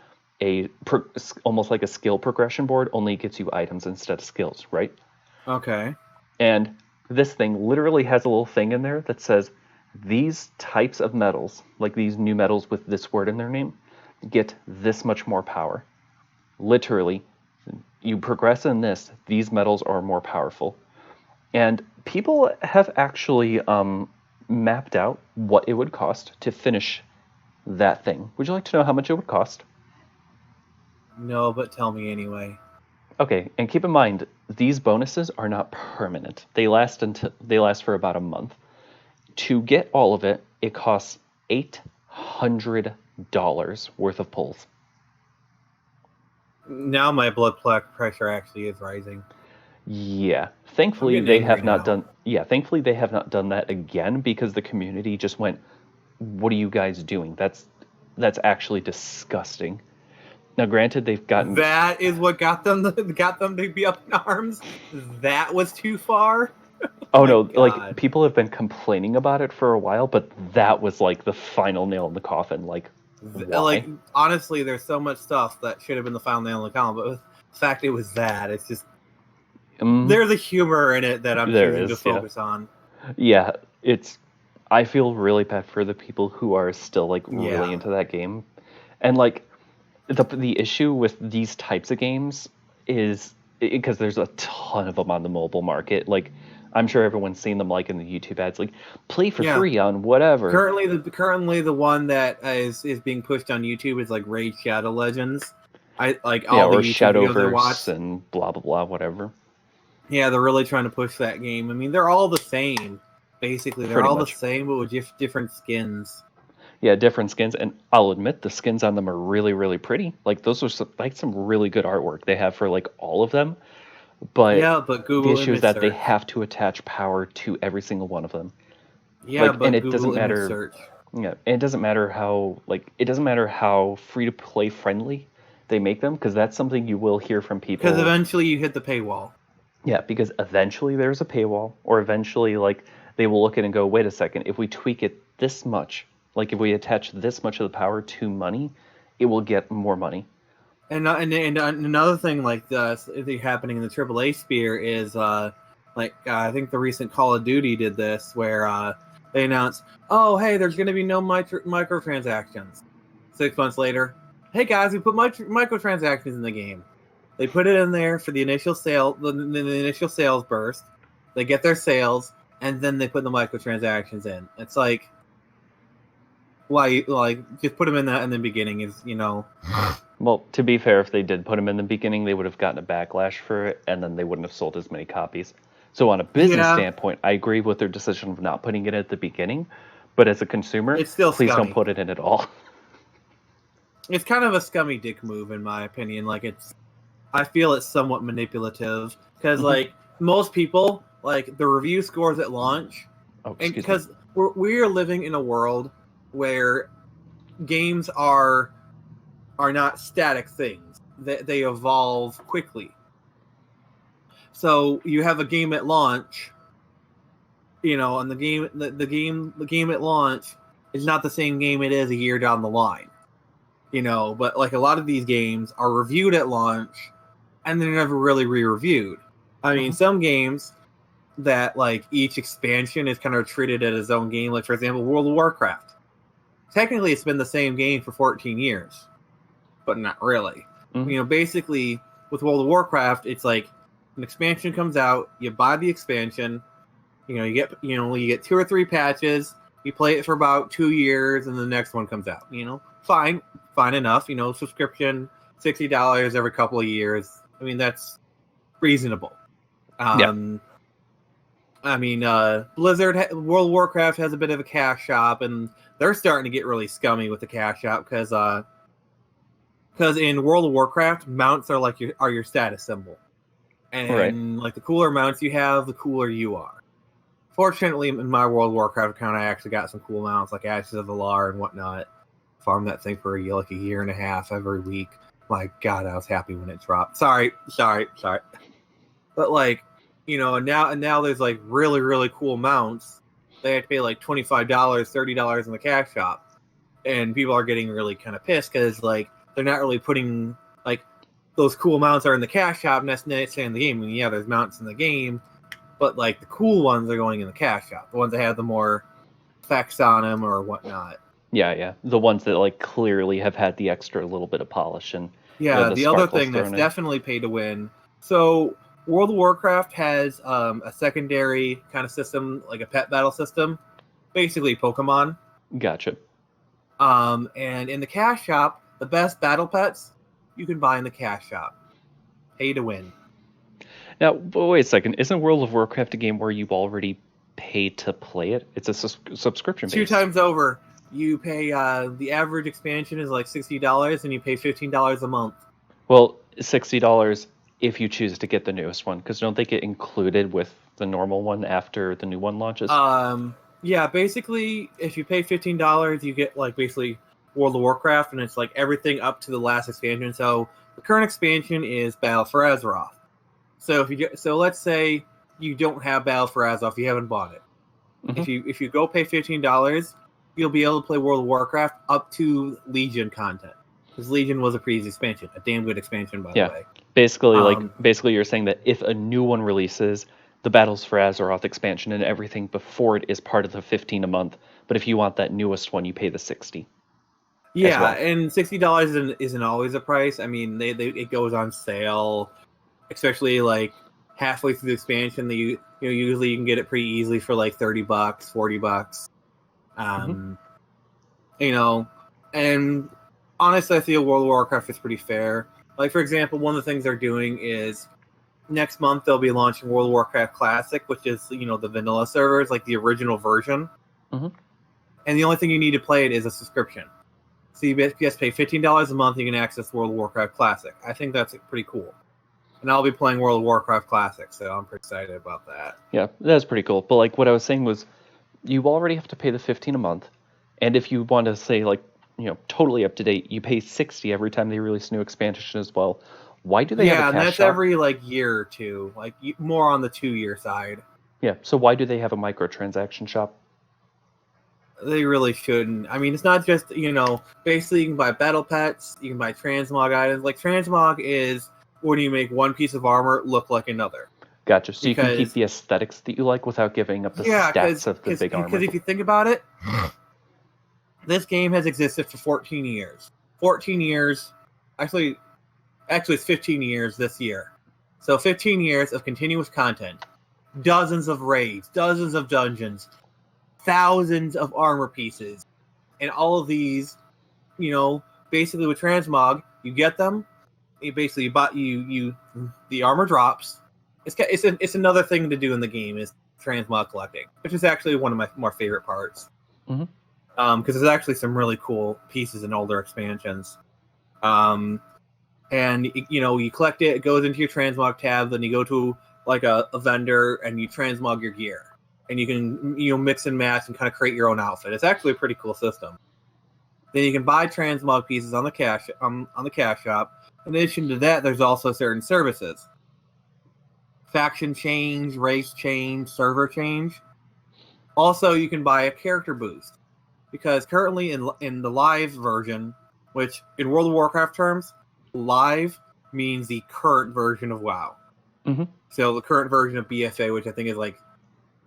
almost like a skill progression board, only it gets you items instead of skills, right? Okay. And this thing literally has a little thing in there that says these types of metals, like these new metals with this word in their name, get this much more power. Literally, you progress in this, these metals are more powerful. And people have actually mapped out what it would cost to finish that thing. Would you like to know how much it would cost? No, but tell me anyway. Okay, and keep in mind, these bonuses are not permanent. They last for about a month. To get all of it, it costs $800 worth of pulls. Now my blood pressure actually is rising. Yeah. Thankfully I'm they getting have angry not now. done thankfully they have not done that again because the community just went, "What are you guys doing? That's actually disgusting." Now granted they've gotten That is what got them to be up in arms. That was too far. Oh My no, like God. people have been complaining about it for a while, but that was like the final nail in the coffin. Like, why? Like honestly, there's so much stuff that should have been the final nail in the coffin, but the fact it was that, it's just there's a humor in it that I'm There choosing to is, yeah. focus on. Yeah, I feel really bad for the people who are still like Yeah. really into that game. And like the issue with these types of games is because there's a ton of them on the mobile market. Like I'm sure everyone's seen them like in the YouTube ads, like play for free on whatever. Currently the one that is being pushed on YouTube is like Raid Shadow Legends. I like all or the YouTube videos I watch Shadowverse and blah blah blah whatever. Yeah, they're really trying to push that game. I mean, they're all the same. Basically, they're Pretty all much. the same, but with different skins. Yeah, different skins, and I'll admit the skins on them are really, really pretty. Like those are some really good artwork they have for like all of them. But Yeah, but the Google issue is image that they search. have to attach power to every single one of them. Yeah, Like, and but it doesn't Google image matter. search. Yeah, and it doesn't matter how free to play friendly they make them, because that's something you will hear from people. Because eventually you hit the paywall. Yeah, because eventually there's a paywall, or eventually like they will look at it and go, wait a second, if we tweak it this much, like if we attach this much of the power to money, it will get more money. And another thing like this happening in the AAA sphere is I think the recent Call of Duty did this where they announced, oh hey, there's going to be no microtransactions. 6 months later, hey guys, we put microtransactions in the game. They put it in there for the initial sale, the initial sales burst, they get their sales, and then they put the microtransactions in. It's like, why? Like, just put them in that in the beginning. Is Well, to be fair, if they did put them in the beginning, they would have gotten a backlash for it, and then they wouldn't have sold as many copies. So on a business Yeah. standpoint, I agree with their decision of not putting it at the beginning, but as a consumer, It's still please scummy. don't put it in at all. It's kind of a scummy dick move, in my opinion. Like, I feel it's somewhat manipulative because, like, most people, like, the review scores at launch, Oh, and excuse me. because we are living in a world where games are not static things; they evolve quickly. So you have a game at launch, and the game at launch is not the same game it is a year down the line. But like a lot of these games are reviewed at launch and they're never really re-reviewed. I mean, some games that like each expansion is kind of treated as its own game, like for example, World of Warcraft. Technically, it's been the same game for 14 years, but not really. Basically, with World of Warcraft, it's like an expansion comes out, you buy the expansion, you get 2 or 3 patches, you play it for about 2 years, and the next one comes out. Fine enough. Subscription, $60 every couple of years. I mean, that's reasonable. Yeah. I mean, Blizzard, World of Warcraft has a bit of a cash shop, and they're starting to get really scummy with the cash shop because in World of Warcraft, mounts are like your status symbol, and like the cooler mounts you have, the cooler you are. Fortunately, in my World of Warcraft account, I actually got some cool mounts like Ashes of Valar and whatnot. Farmed that thing for a year and a half every week. My God, I was happy when it dropped. Sorry. But like, and now there's like really, really cool mounts. They have to pay like $25, $30 in the cash shop, and people are getting really kind of pissed because like they're not really putting like those cool mounts are in the cash shop, and that's not in the game. I mean, yeah, there's mounts in the game, but like the cool ones are going in the cash shop. The ones that have the more effects on them or whatnot. Yeah. The ones that like clearly have had the extra little bit of polish and Yeah, the the other sparkles thing that's thrown in. definitely pay to win. So World of Warcraft has a secondary kind of system, like a pet battle system, basically Pokemon. Gotcha. And in the cash shop, the best battle pets you can buy in the cash shop. Pay to win. Now, but wait a second. Isn't World of Warcraft a game where you already pay to play it? It's a subscription 2 base. times over. You pay the average expansion is like $60, and you pay $15 a month. Well, $60 if you choose to get the newest one, because don't they get included with the normal one after the new one launches? Yeah, basically, if you pay $15, you get like basically World of Warcraft, and it's like everything up to the last expansion. So the current expansion is Battle for Azeroth. So let's say you don't have Battle for Azeroth, you haven't bought it. If you go pay $15, you'll be able to play World of Warcraft up to Legion content. Because Legion was a previous expansion, a damn good expansion, by the way. Basically, you're saying that if a new one releases, the Battles for Azeroth expansion and everything before it is part of the $15 a month. But if you want that newest one, you pay the $60. Yeah, well. and $60 isn't always a price. I mean, it goes on sale, especially like halfway through the expansion. Usually you can get it pretty easily for like $30, $40. And honestly, I feel World of Warcraft is pretty fair. Like, for example, one of the things they're doing is next month they'll be launching World of Warcraft Classic, which is, the vanilla servers, like the original version. And the only thing you need to play it is a subscription. So you just pay $15 a month, you can access World of Warcraft Classic. I think that's pretty cool. And I'll be playing World of Warcraft Classic, so I'm pretty excited about that. Yeah, that's pretty cool. But like what I was saying was, you already have to pay the $15 a month, and if you want to say like, totally up to date, you pay $60 every time they release a new expansion as well. Why do they have a cash shop? Yeah, and that's every like year or two, like more on the 2-year side. Yeah, so why do they have a microtransaction shop? They really shouldn't. I mean, it's not just, basically you can buy battle pets, you can buy transmog items. Like transmog is when you make one piece of armor look like another. Gotcha. So you can keep the aesthetics that you like without giving up the stats of the big armor. Because if you think about it, this game has existed for 14 years. 14 years. Actually, it's 15 years this year. So 15 years of continuous content. dozens of raids, dozens of dungeons, thousands of armor pieces, and all of these, basically with transmog, you get them. You basically the armor drops. It's another thing to do in the game is transmog collecting, which is actually one of my more favorite parts. Mm-hmm. Because there's actually some really cool pieces in older expansions. And you collect it goes into your transmog tab, then you go to like a vendor and you transmog your gear, and you can mix and match and kind of create your own outfit. It's actually a pretty cool system. Then you can buy transmog pieces on the cash shop. In addition to that, there's also certain services: faction change, race change, server change. Also, you can buy a character boost, because currently in the live version, which in World of Warcraft terms, live means the current version of WoW. Mm-hmm. So the current version of BFA, which I think is like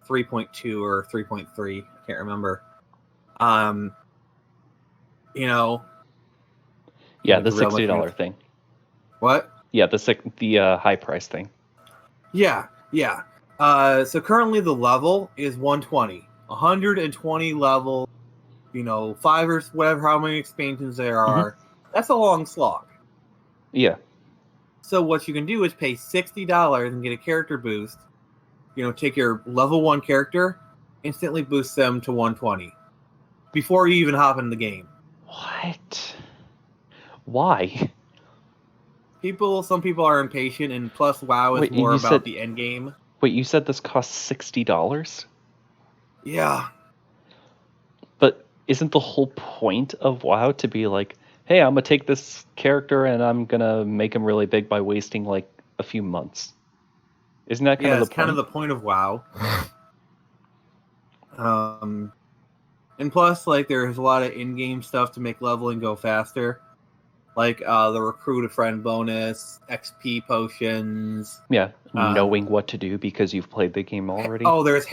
3.2 or 3.3, I can't remember. Yeah, the $60 thing. What? Yeah, the high price thing. Yeah. So currently the level is 120. 120 level, 5 or whatever, how many expansions there are. Mm-hmm. That's a long slog. Yeah. So what you can do is pay $60 and get a character boost. Take your level 1 character, instantly boost them to 120 before you even hop in the game. What? Why? Some people are impatient, and plus WoW is more about the end game. Wait, you said this costs $60? Yeah. But isn't the whole point of WoW to be like, hey, I'm going to take this character and I'm going to make him really big by wasting like a few months? Isn't that kind of the point? Yeah, it's kind of the point of WoW. And plus, like, there's a lot of in-game stuff to make leveling go faster. Like the recruit a friend bonus, XP potions. Yeah, knowing what to do because you've played the game already. Oh, there's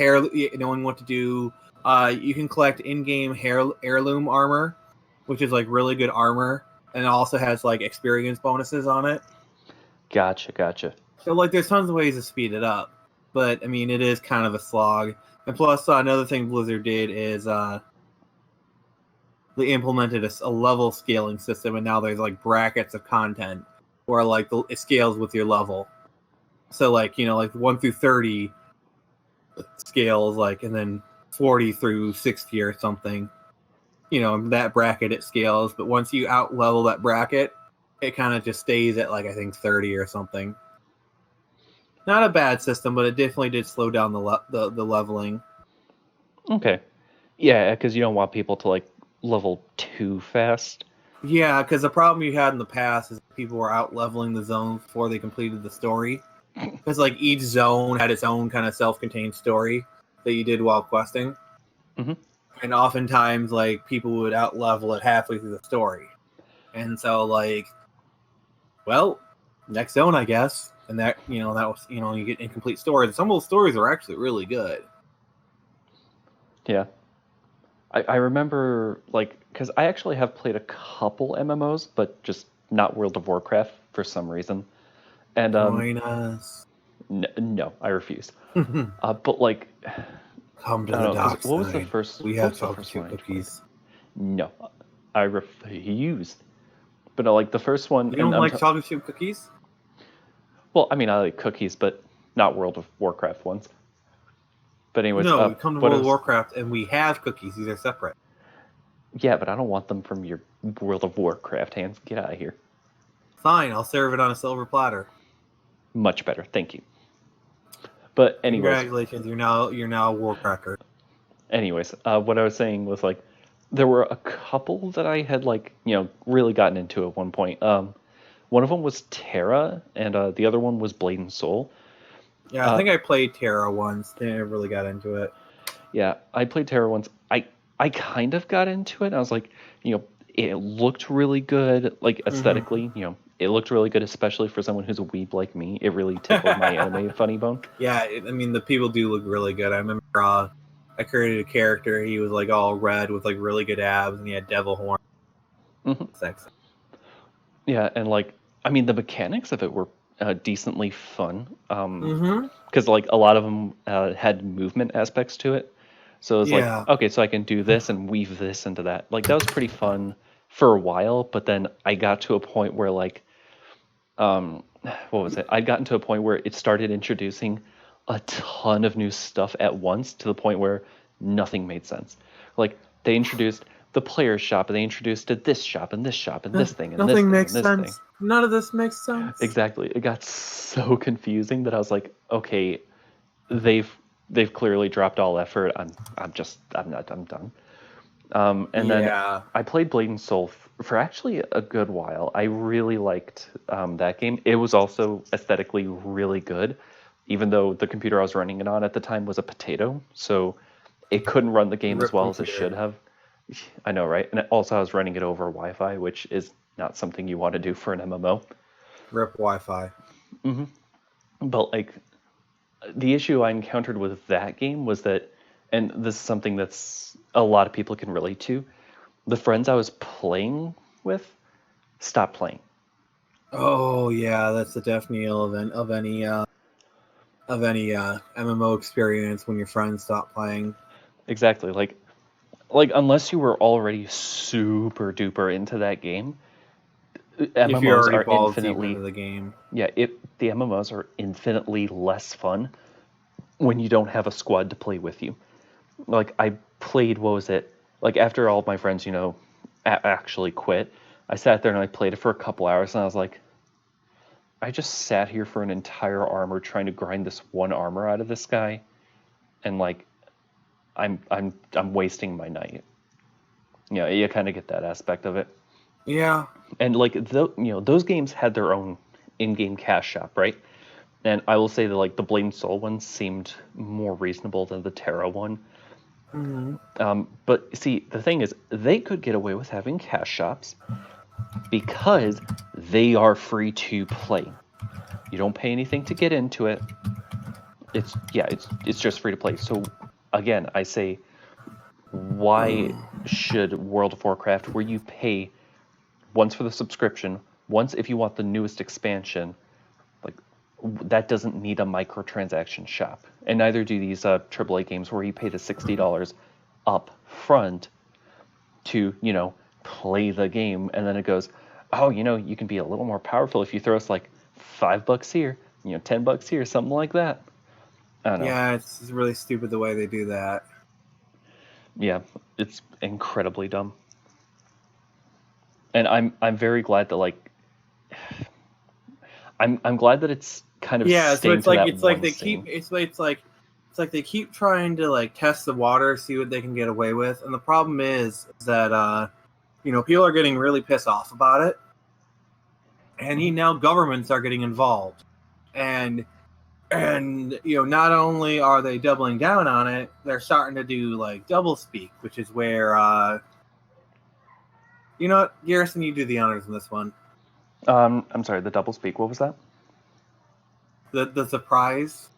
knowing what to do. You can collect in-game heirloom armor, which is like really good armor, and it also has like experience bonuses on it. Gotcha. So like, there's tons of ways to speed it up, but I mean, it is kind of a slog. And plus, another thing Blizzard did is they implemented a level scaling system, and now there's like brackets of content where like it scales with your level. So like, like 1 through 30 scales, like, and then 40 through 60 or something. That bracket it scales, but once you out level that bracket, it kind of just stays at like I think 30 or something. Not a bad system, but it definitely did slow down the leveling. Okay. Yeah, because you don't want people to like level too fast. Yeah, because the problem you had in the past is people were out leveling the zones before they completed the story. Because like each zone had its own kind of self-contained story that you did while questing. Mm-hmm. And oftentimes, like, people would out level it halfway through the story. And so, like, well, next zone, I guess. And that was, you get incomplete stories. Some of those stories are actually really good. Yeah. I remember, like, because I actually have played a couple MMOs, but just not World of Warcraft for some reason. And join us. No, I refuse. But like, come to the dark side. What was the first? We have chocolate chip cookies. No, I refused. But like the first one. You don't like chocolate chip cookies? Well, I mean, I like cookies, but not World of Warcraft ones. But anyways, no, we come to World of Warcraft and we have cookies. These are separate. Yeah, but I don't want them from your World of Warcraft hands. Get out of here. Fine, I'll serve it on a silver platter. Much better, thank you. But anyways, congratulations, you're now a Warcracker. Anyways, what I was saying was like, there were a couple that I had like really gotten into at one point. One of them was Terra, and the other one was Blade and Soul. Yeah, I think I played Terra once. Then I really got into it. Yeah, I played Terra once. I kind of got into it. I was like, it looked really good, like aesthetically. Mm-hmm. It looked really good, especially for someone who's a weeb like me. It really tickled my anime funny bone. Yeah, I mean the people do look really good. I remember I created a character. He was like all red with like really good abs, and he had devil horns. Mm-hmm. Sexy. Yeah, and like I mean the mechanics of it were decently fun. Mm-hmm. because like a lot of them had movement aspects to it. So it was like, Yeah. okay, so I can do this and weave this into that. Like that was pretty fun for a while, but then I got to a point where like, what was it? I'd gotten to a point where it started introducing a ton of new stuff at once to the point where nothing made sense. Like they introduced the player shop and they introduced this shop and this shop and this thing and this Nothing thing and makes this thing. sense. None of this makes sense. Exactly. It got so confusing that I was like, okay, they've clearly dropped all effort. I'm done. And then Yeah. I played Blade and Soul for actually a good while. I really liked that game. It was also aesthetically really good, even though the computer I was running it on at the time was a potato, so it couldn't run the game as Rip well as it should computer. have. I know, right? And also I was running it over Wi-Fi, which is not something you want to do for an MMO. Rip Wi-Fi. But like the issue I encountered with that game was that, and this is something that's a lot of people can relate to, the friends I was playing with stopped playing. Oh yeah, that's the definite element of any MMO experience when your friends stop playing. Exactly. Like unless you were already super duper into that game, If you're MMOs already are balls deep into infinitely the game. yeah, the MMOs are infinitely less fun when you don't have a squad to play with you. Like I played, what was it? Like after all of my friends, actually quit, I sat there and I played it for a couple hours and I was like, I just sat here for an entire armor trying to grind this one armor out of this guy, and like I'm wasting my night. You kind of get that aspect of it. Yeah. And like those games had their own in-game cash shop, right? And I will say that like the Blade and Soul one seemed more reasonable than the Terra one. Hmm. But see, the thing is, they could get away with having cash shops because they are free to play. You don't pay anything to get into it. It's just free to play. So again, I say, why should World of Warcraft, where you pay once for the subscription, once if you want the newest expansion, like that doesn't need a microtransaction shop, and neither do these AAA games where you pay the $60 up front to play the game, and then it goes, oh, you can be a little more powerful if you throw us like $5 here, $10 here, something like that. I don't know. Yeah, it's really stupid the way they do that. Yeah, it's incredibly dumb. And I'm very glad that like I'm glad that it's kind of Yeah, so staying to that it's like one they keep scene. it's like they keep trying to like test the water, see what they can get away with, and the problem is that people are getting really pissed off about it, and now governments are getting involved, and not only are they doubling down on it, they're starting to do like double speak, which is where you know what, Garrison, you do the honors in this one. I'm sorry, the double speak. What was that? The surprise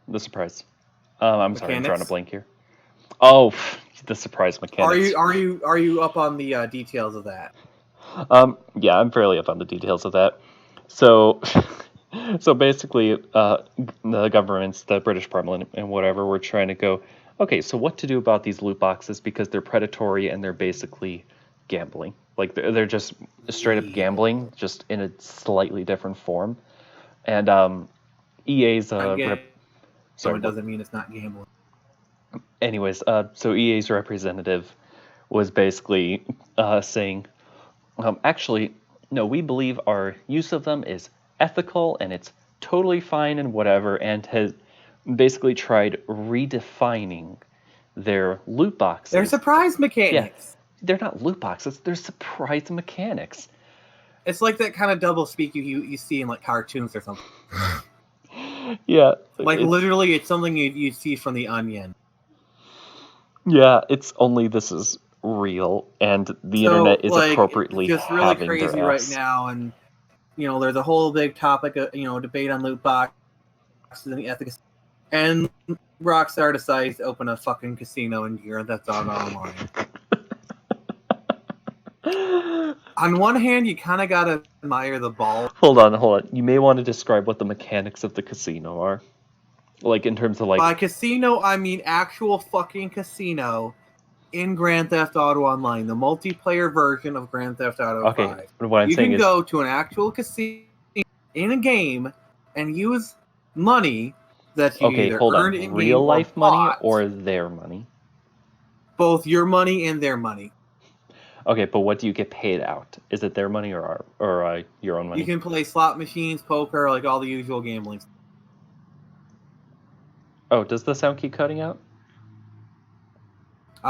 The surprise. I'm sorry, I'm drawing a mechanics. blank here. Oh, the surprise Are mechanics. you up on the details of that? Yeah, I'm fairly up on the details of that. So, so basically, the governments, the British Parliament, and whatever, were trying to go, okay, so what to do about these loot boxes because they're predatory and they're basically gambling. Like they're just straight up Yeah. gambling, just in a slightly different form. And EA's Not sorry, gambling what? doesn't mean it's not gambling. Anyways, so EA's representative was basically saying, actually, no, we believe our use of them is ethical and it's totally fine and whatever, and has basically tried redefining their loot They're boxes. surprise Yeah, mechanics. they're not loot boxes, they're surprise mechanics. It's like that kind of double speak you see in like cartoons or something. Yeah, Like it's literally, it's something you see from The Onion. yeah, it's only this is real, and the So internet is like, appropriately just really having their crazy right ass. now, and there's a whole big topic of debate on loot boxes and the ethics. And Rockstar decides to open a fucking casino in here that's on online. On one hand, you kind of gotta admire the ball. Hold on. You may want to describe what the mechanics of the casino are. Like in terms of like By casino, I mean actual fucking casino in Grand Theft Auto Online, the multiplayer version of Grand Theft Auto okay, 5. what I'm You saying can is go to an actual casino in a game and use money that you okay, either hold earned on. in game Real or life money bought, or their money? both your money and their money. Okay, but what do you get paid out? Is it their money or your own You money? can play slot machines, poker, like all the usual gambling. Oh, does the sound keep cutting out?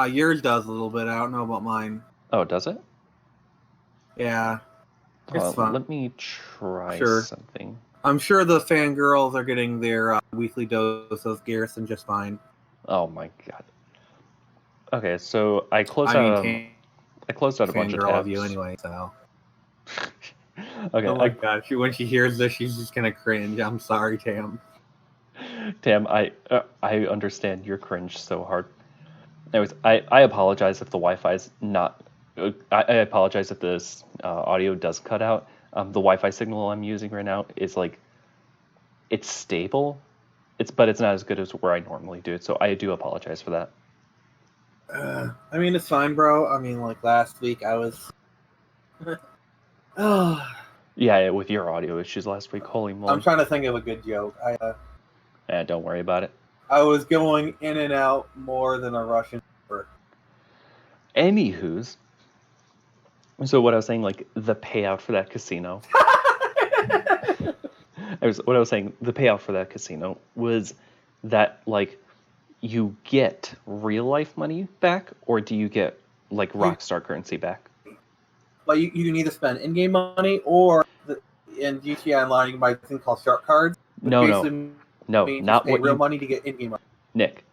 Yours does a little bit. I don't know about mine. Oh, does it? Yeah, it's Hold on, fine. let me try Sure. something. I'm sure the fangirls are getting their weekly dose of Garrison just fine. Oh my god. Okay, so I closed I mean, out Tam, I closed out a bunch of fangirl of you tabs. anyway, so. Okay, Oh my god, when she hears this, she's just gonna cringe. I'm sorry, Tam. Tam, I understand your cringe so hard. Anyways, I apologize if the Wi-Fi's not. I apologize if this audio does cut out. The Wi-Fi signal I'm using right now is like it's stable. But it's not as good as where I normally do it. So I do apologize for that. I mean, it's fine, bro. I mean, like last week, I was. Oh, Yeah, with your audio issues last week, holy I'm moly! trying to think of a good joke. Don't worry about it. I was going in and out more than a Russian. Anywho's, so what I was saying, like the payout for that casino. What I was saying, the payout for that casino was that like you get real life money back, or do you get like Rockstar currency back? But you can either spend in-game money or in GTA Online you can buy a thing called shark cards, which No, basically no, means you not pay what real you, money to get in-game money. Nick,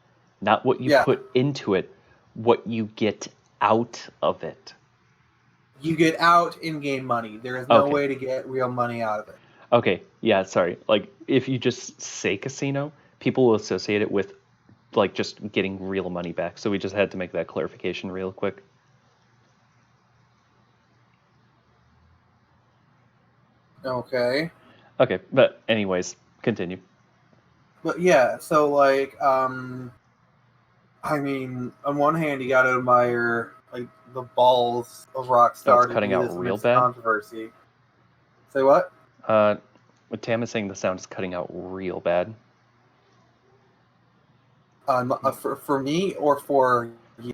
not what you Yeah, put into it, what you get out of it. you get out in-game money. There is no Okay. way to get real money out of it. Okay, yeah, sorry. Like, if you just say casino, people will associate it with, like, just getting real money back. So we just had to make that clarification real quick. Okay. Okay, but anyways, continue. But yeah, so like, I mean, on one hand, you gotta admire like the balls of Oh, it's Rockstar to cutting do out this real amidst bad. controversy. Say what? Tam is saying the sound is cutting out real bad. For me or for you?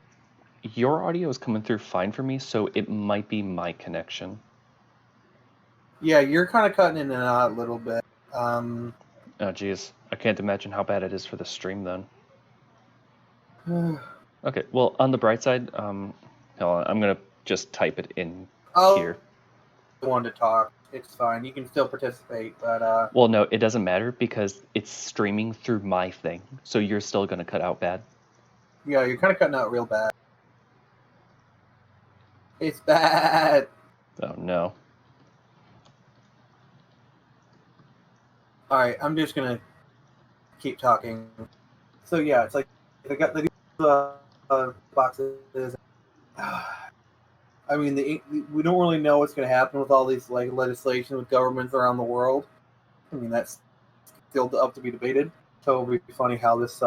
Your audio is coming through fine for me, so it might be my connection. Yeah, you're kind of cutting in and out a little bit. Oh, geez. I can't imagine how bad it is for the stream then. Okay, well, on the bright side, hold on, I'm gonna just type it in here. I wanted to talk. It's fine. You can still participate, but Well, no, it doesn't matter because it's streaming through my thing, so you're still gonna cut out bad. yeah, you're kind of cutting out real bad. It's bad. Oh no. All right, I'm just gonna keep talking. So yeah, it's like they got the boxes. I mean, we don't really know what's going to happen with all these like legislation with governments around the world. I mean, that's still up to be debated. So it'll be funny how this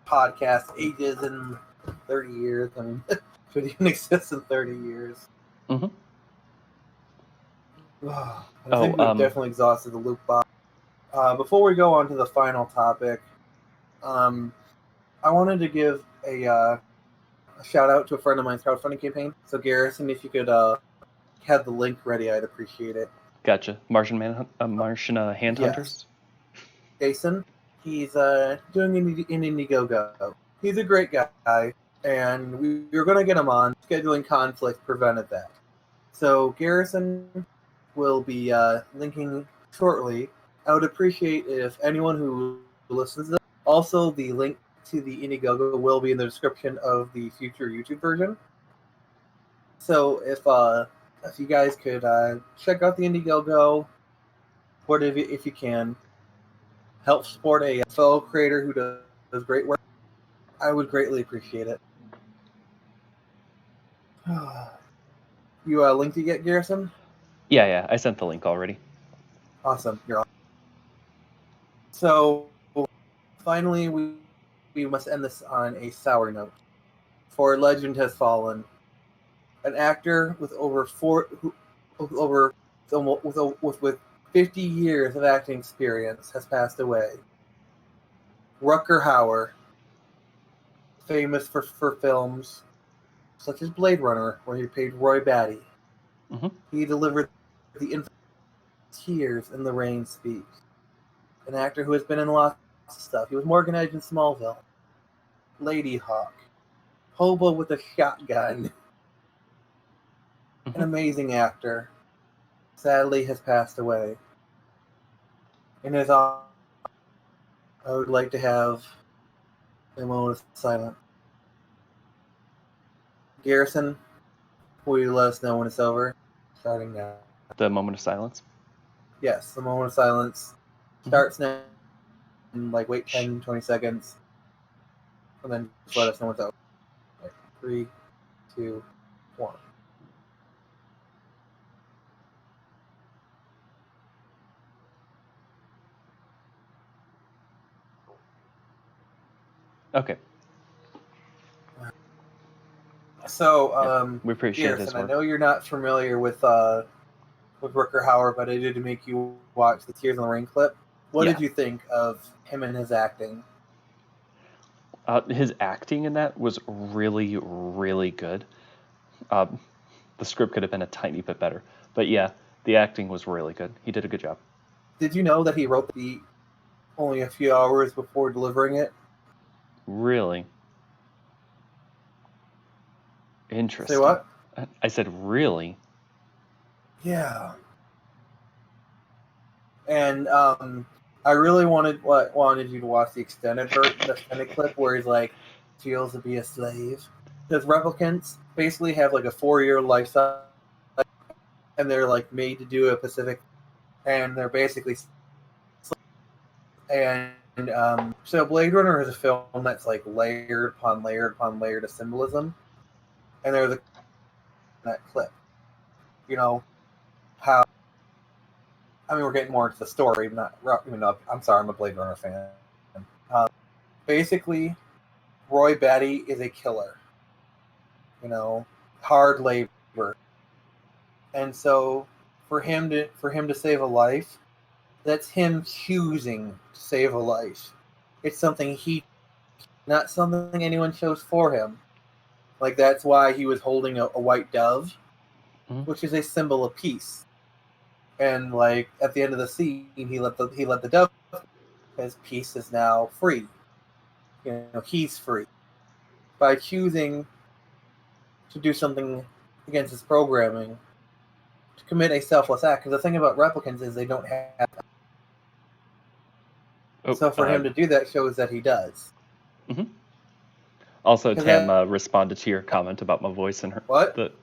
podcast ages in 30 years. I mean, should even exist in 30 years. Mm-hmm. I think we've Oh, definitely exhausted the loop box. Before we go on to the final topic, I wanted to give a shout out to a friend of mine's crowdfunding campaign. So Garrison, if you could have the link ready, I'd appreciate it. gotcha. Martian hand Yes, hunters. Jason. He's doing an Indiegogo. He's a great guy, and we were going to get him on. Scheduling conflict prevented that. So Garrison will be linking shortly. I would appreciate if anyone who listens to this, also the link to the Indiegogo will be in the description of the future YouTube version. So if you guys could check out the Indiegogo, support it if you can, help support a fellow creator who does great work, I would greatly appreciate it. You linked it yet, Garrison? Yeah, I sent the link already. Awesome. You're awesome. So finally, we must end this on a sour note. For legend has fallen. An actor with with 50 years of acting experience has passed away. Rutger Hauer, famous for films such as Blade Runner, where he played Roy Batty. Mm-hmm. He delivered the infamous Tears in the Rain speech. An actor who has been in lots of stuff. He was Morgan Edge in Smallville, Lady Hawk, Hobo with a Shotgun. Mm-hmm. An amazing actor. Sadly has passed away. In his honor, I would like to have a moment of silence. Garrison, will you let us know when it's over? Starting now. The moment of silence. Yes, the moment of silence starts now. And, wait 10, 20 seconds. And then just let us know when it's over. 3, 2, 1. Okay. So, we appreciate Garrison, his I work. know you're not familiar with Rutger Hauer, but I did make you watch the Tears in the Rain clip. What did you think of him and his acting? His acting in that was really, really good. The script could have been a tiny bit better, but yeah, the acting was really good. He did a good job. Did you know that he wrote the beat only a few hours before delivering it? Really interesting. Say what? I said really. Yeah. And I really wanted you to watch the extended clip where he's like feels to be a slave. Because replicants basically have like a 4-year lifestyle, and they're like made to do a Pacific, and they're basically and so Blade Runner is a film that's like layered upon layered upon layered of symbolism, and there's that clip. You know how? I mean, we're getting more into the story. I'm sorry, I'm a Blade Runner fan. Basically, Roy Batty is a killer. Hard labor, and so for him to save a life, that's him choosing to save a life. It's something not something anyone chose for him. Like that's why he was holding a white dove, which is a symbol of peace. And like at the end of the scene, he let the dove because peace is now free. He's free by choosing to do something against his programming, to commit a selfless act. Because the thing about replicants is they don't have. So for him to do that shows that he does. Mm-hmm. Also, Tam responded to your comment about my voice and her. What?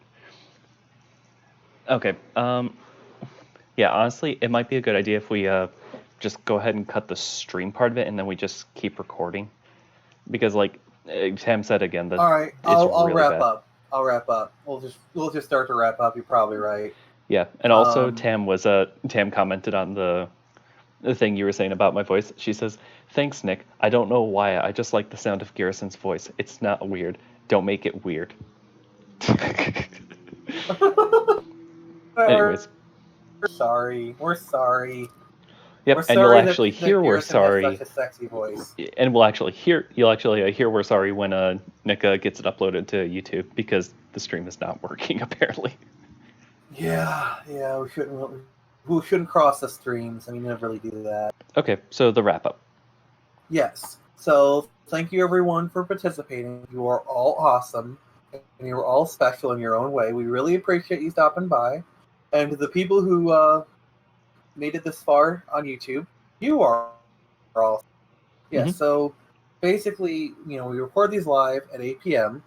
Okay. Yeah, honestly, it might be a good idea if we just go ahead and cut the stream part of it, and then we just keep recording, because like Tam said again, that all right, I'll really wrap up. I'll wrap up. We'll just start to wrap up. You're probably right. Yeah, and also Tam commented on the thing you were saying about my voice. She says, "Thanks, Nick. I don't know why. I just like the sound of Garrison's voice. It's not weird. Don't make it weird." Anyways, we're sorry. Yep, we're and sorry you'll actually hear we're Garrison sorry. has such a sexy voice. And you'll actually hear we're sorry when Nick gets it uploaded to YouTube, because the stream is not working apparently. Yeah, we shouldn't cross the streams. I mean, never really do that. Okay, so the wrap up. Yes. So thank you everyone for participating. You are all awesome, and you are all special in your own way. We really appreciate you stopping by. And to the people who made it this far on YouTube, you are all. Yeah. Mm-hmm. So basically, we record these live at 8 p.m.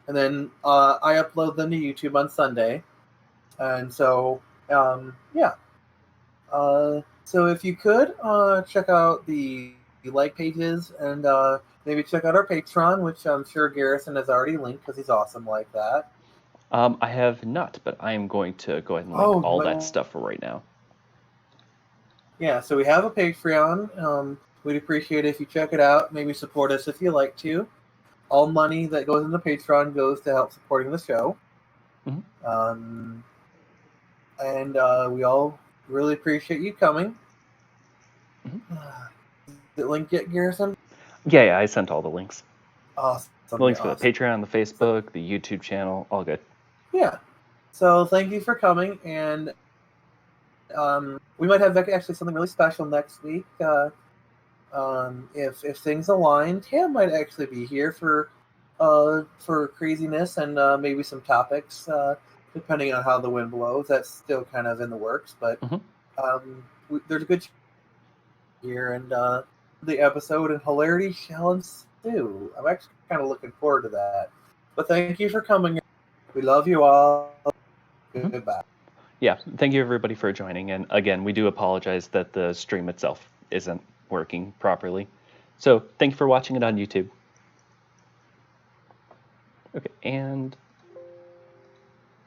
and then I upload them to YouTube on Sunday. And so, yeah. So if you could check out the like pages and maybe check out our Patreon, which I'm sure Garrison has already linked because he's awesome like that. I have not, but I am going to go ahead and link all that stuff for right now. Yeah, so we have a Patreon. We'd appreciate it if you check it out. Maybe support us if you like to. All money that goes into Patreon goes to help supporting the show. Mhm. And we all really appreciate you coming. Mhm. Is it linked yet, Garrison? Yeah, I sent all the links. Awesome. The links for the Awesome. Patreon, the Facebook, the YouTube channel, all good. Yeah. So thank you for coming, and we might have actually something really special next week. If things align, Tam might actually be here for craziness and maybe some topics, depending on how the wind blows. That's still kind of in the works, but there's a good here, and the episode and hilarity shall ensue. I'm actually kind of looking forward to that. But thank you for coming. We love you all. Goodbye. Yeah, thank you everybody for joining. And again, we do apologize that the stream itself isn't working properly. So thank you for watching it on YouTube. Okay, and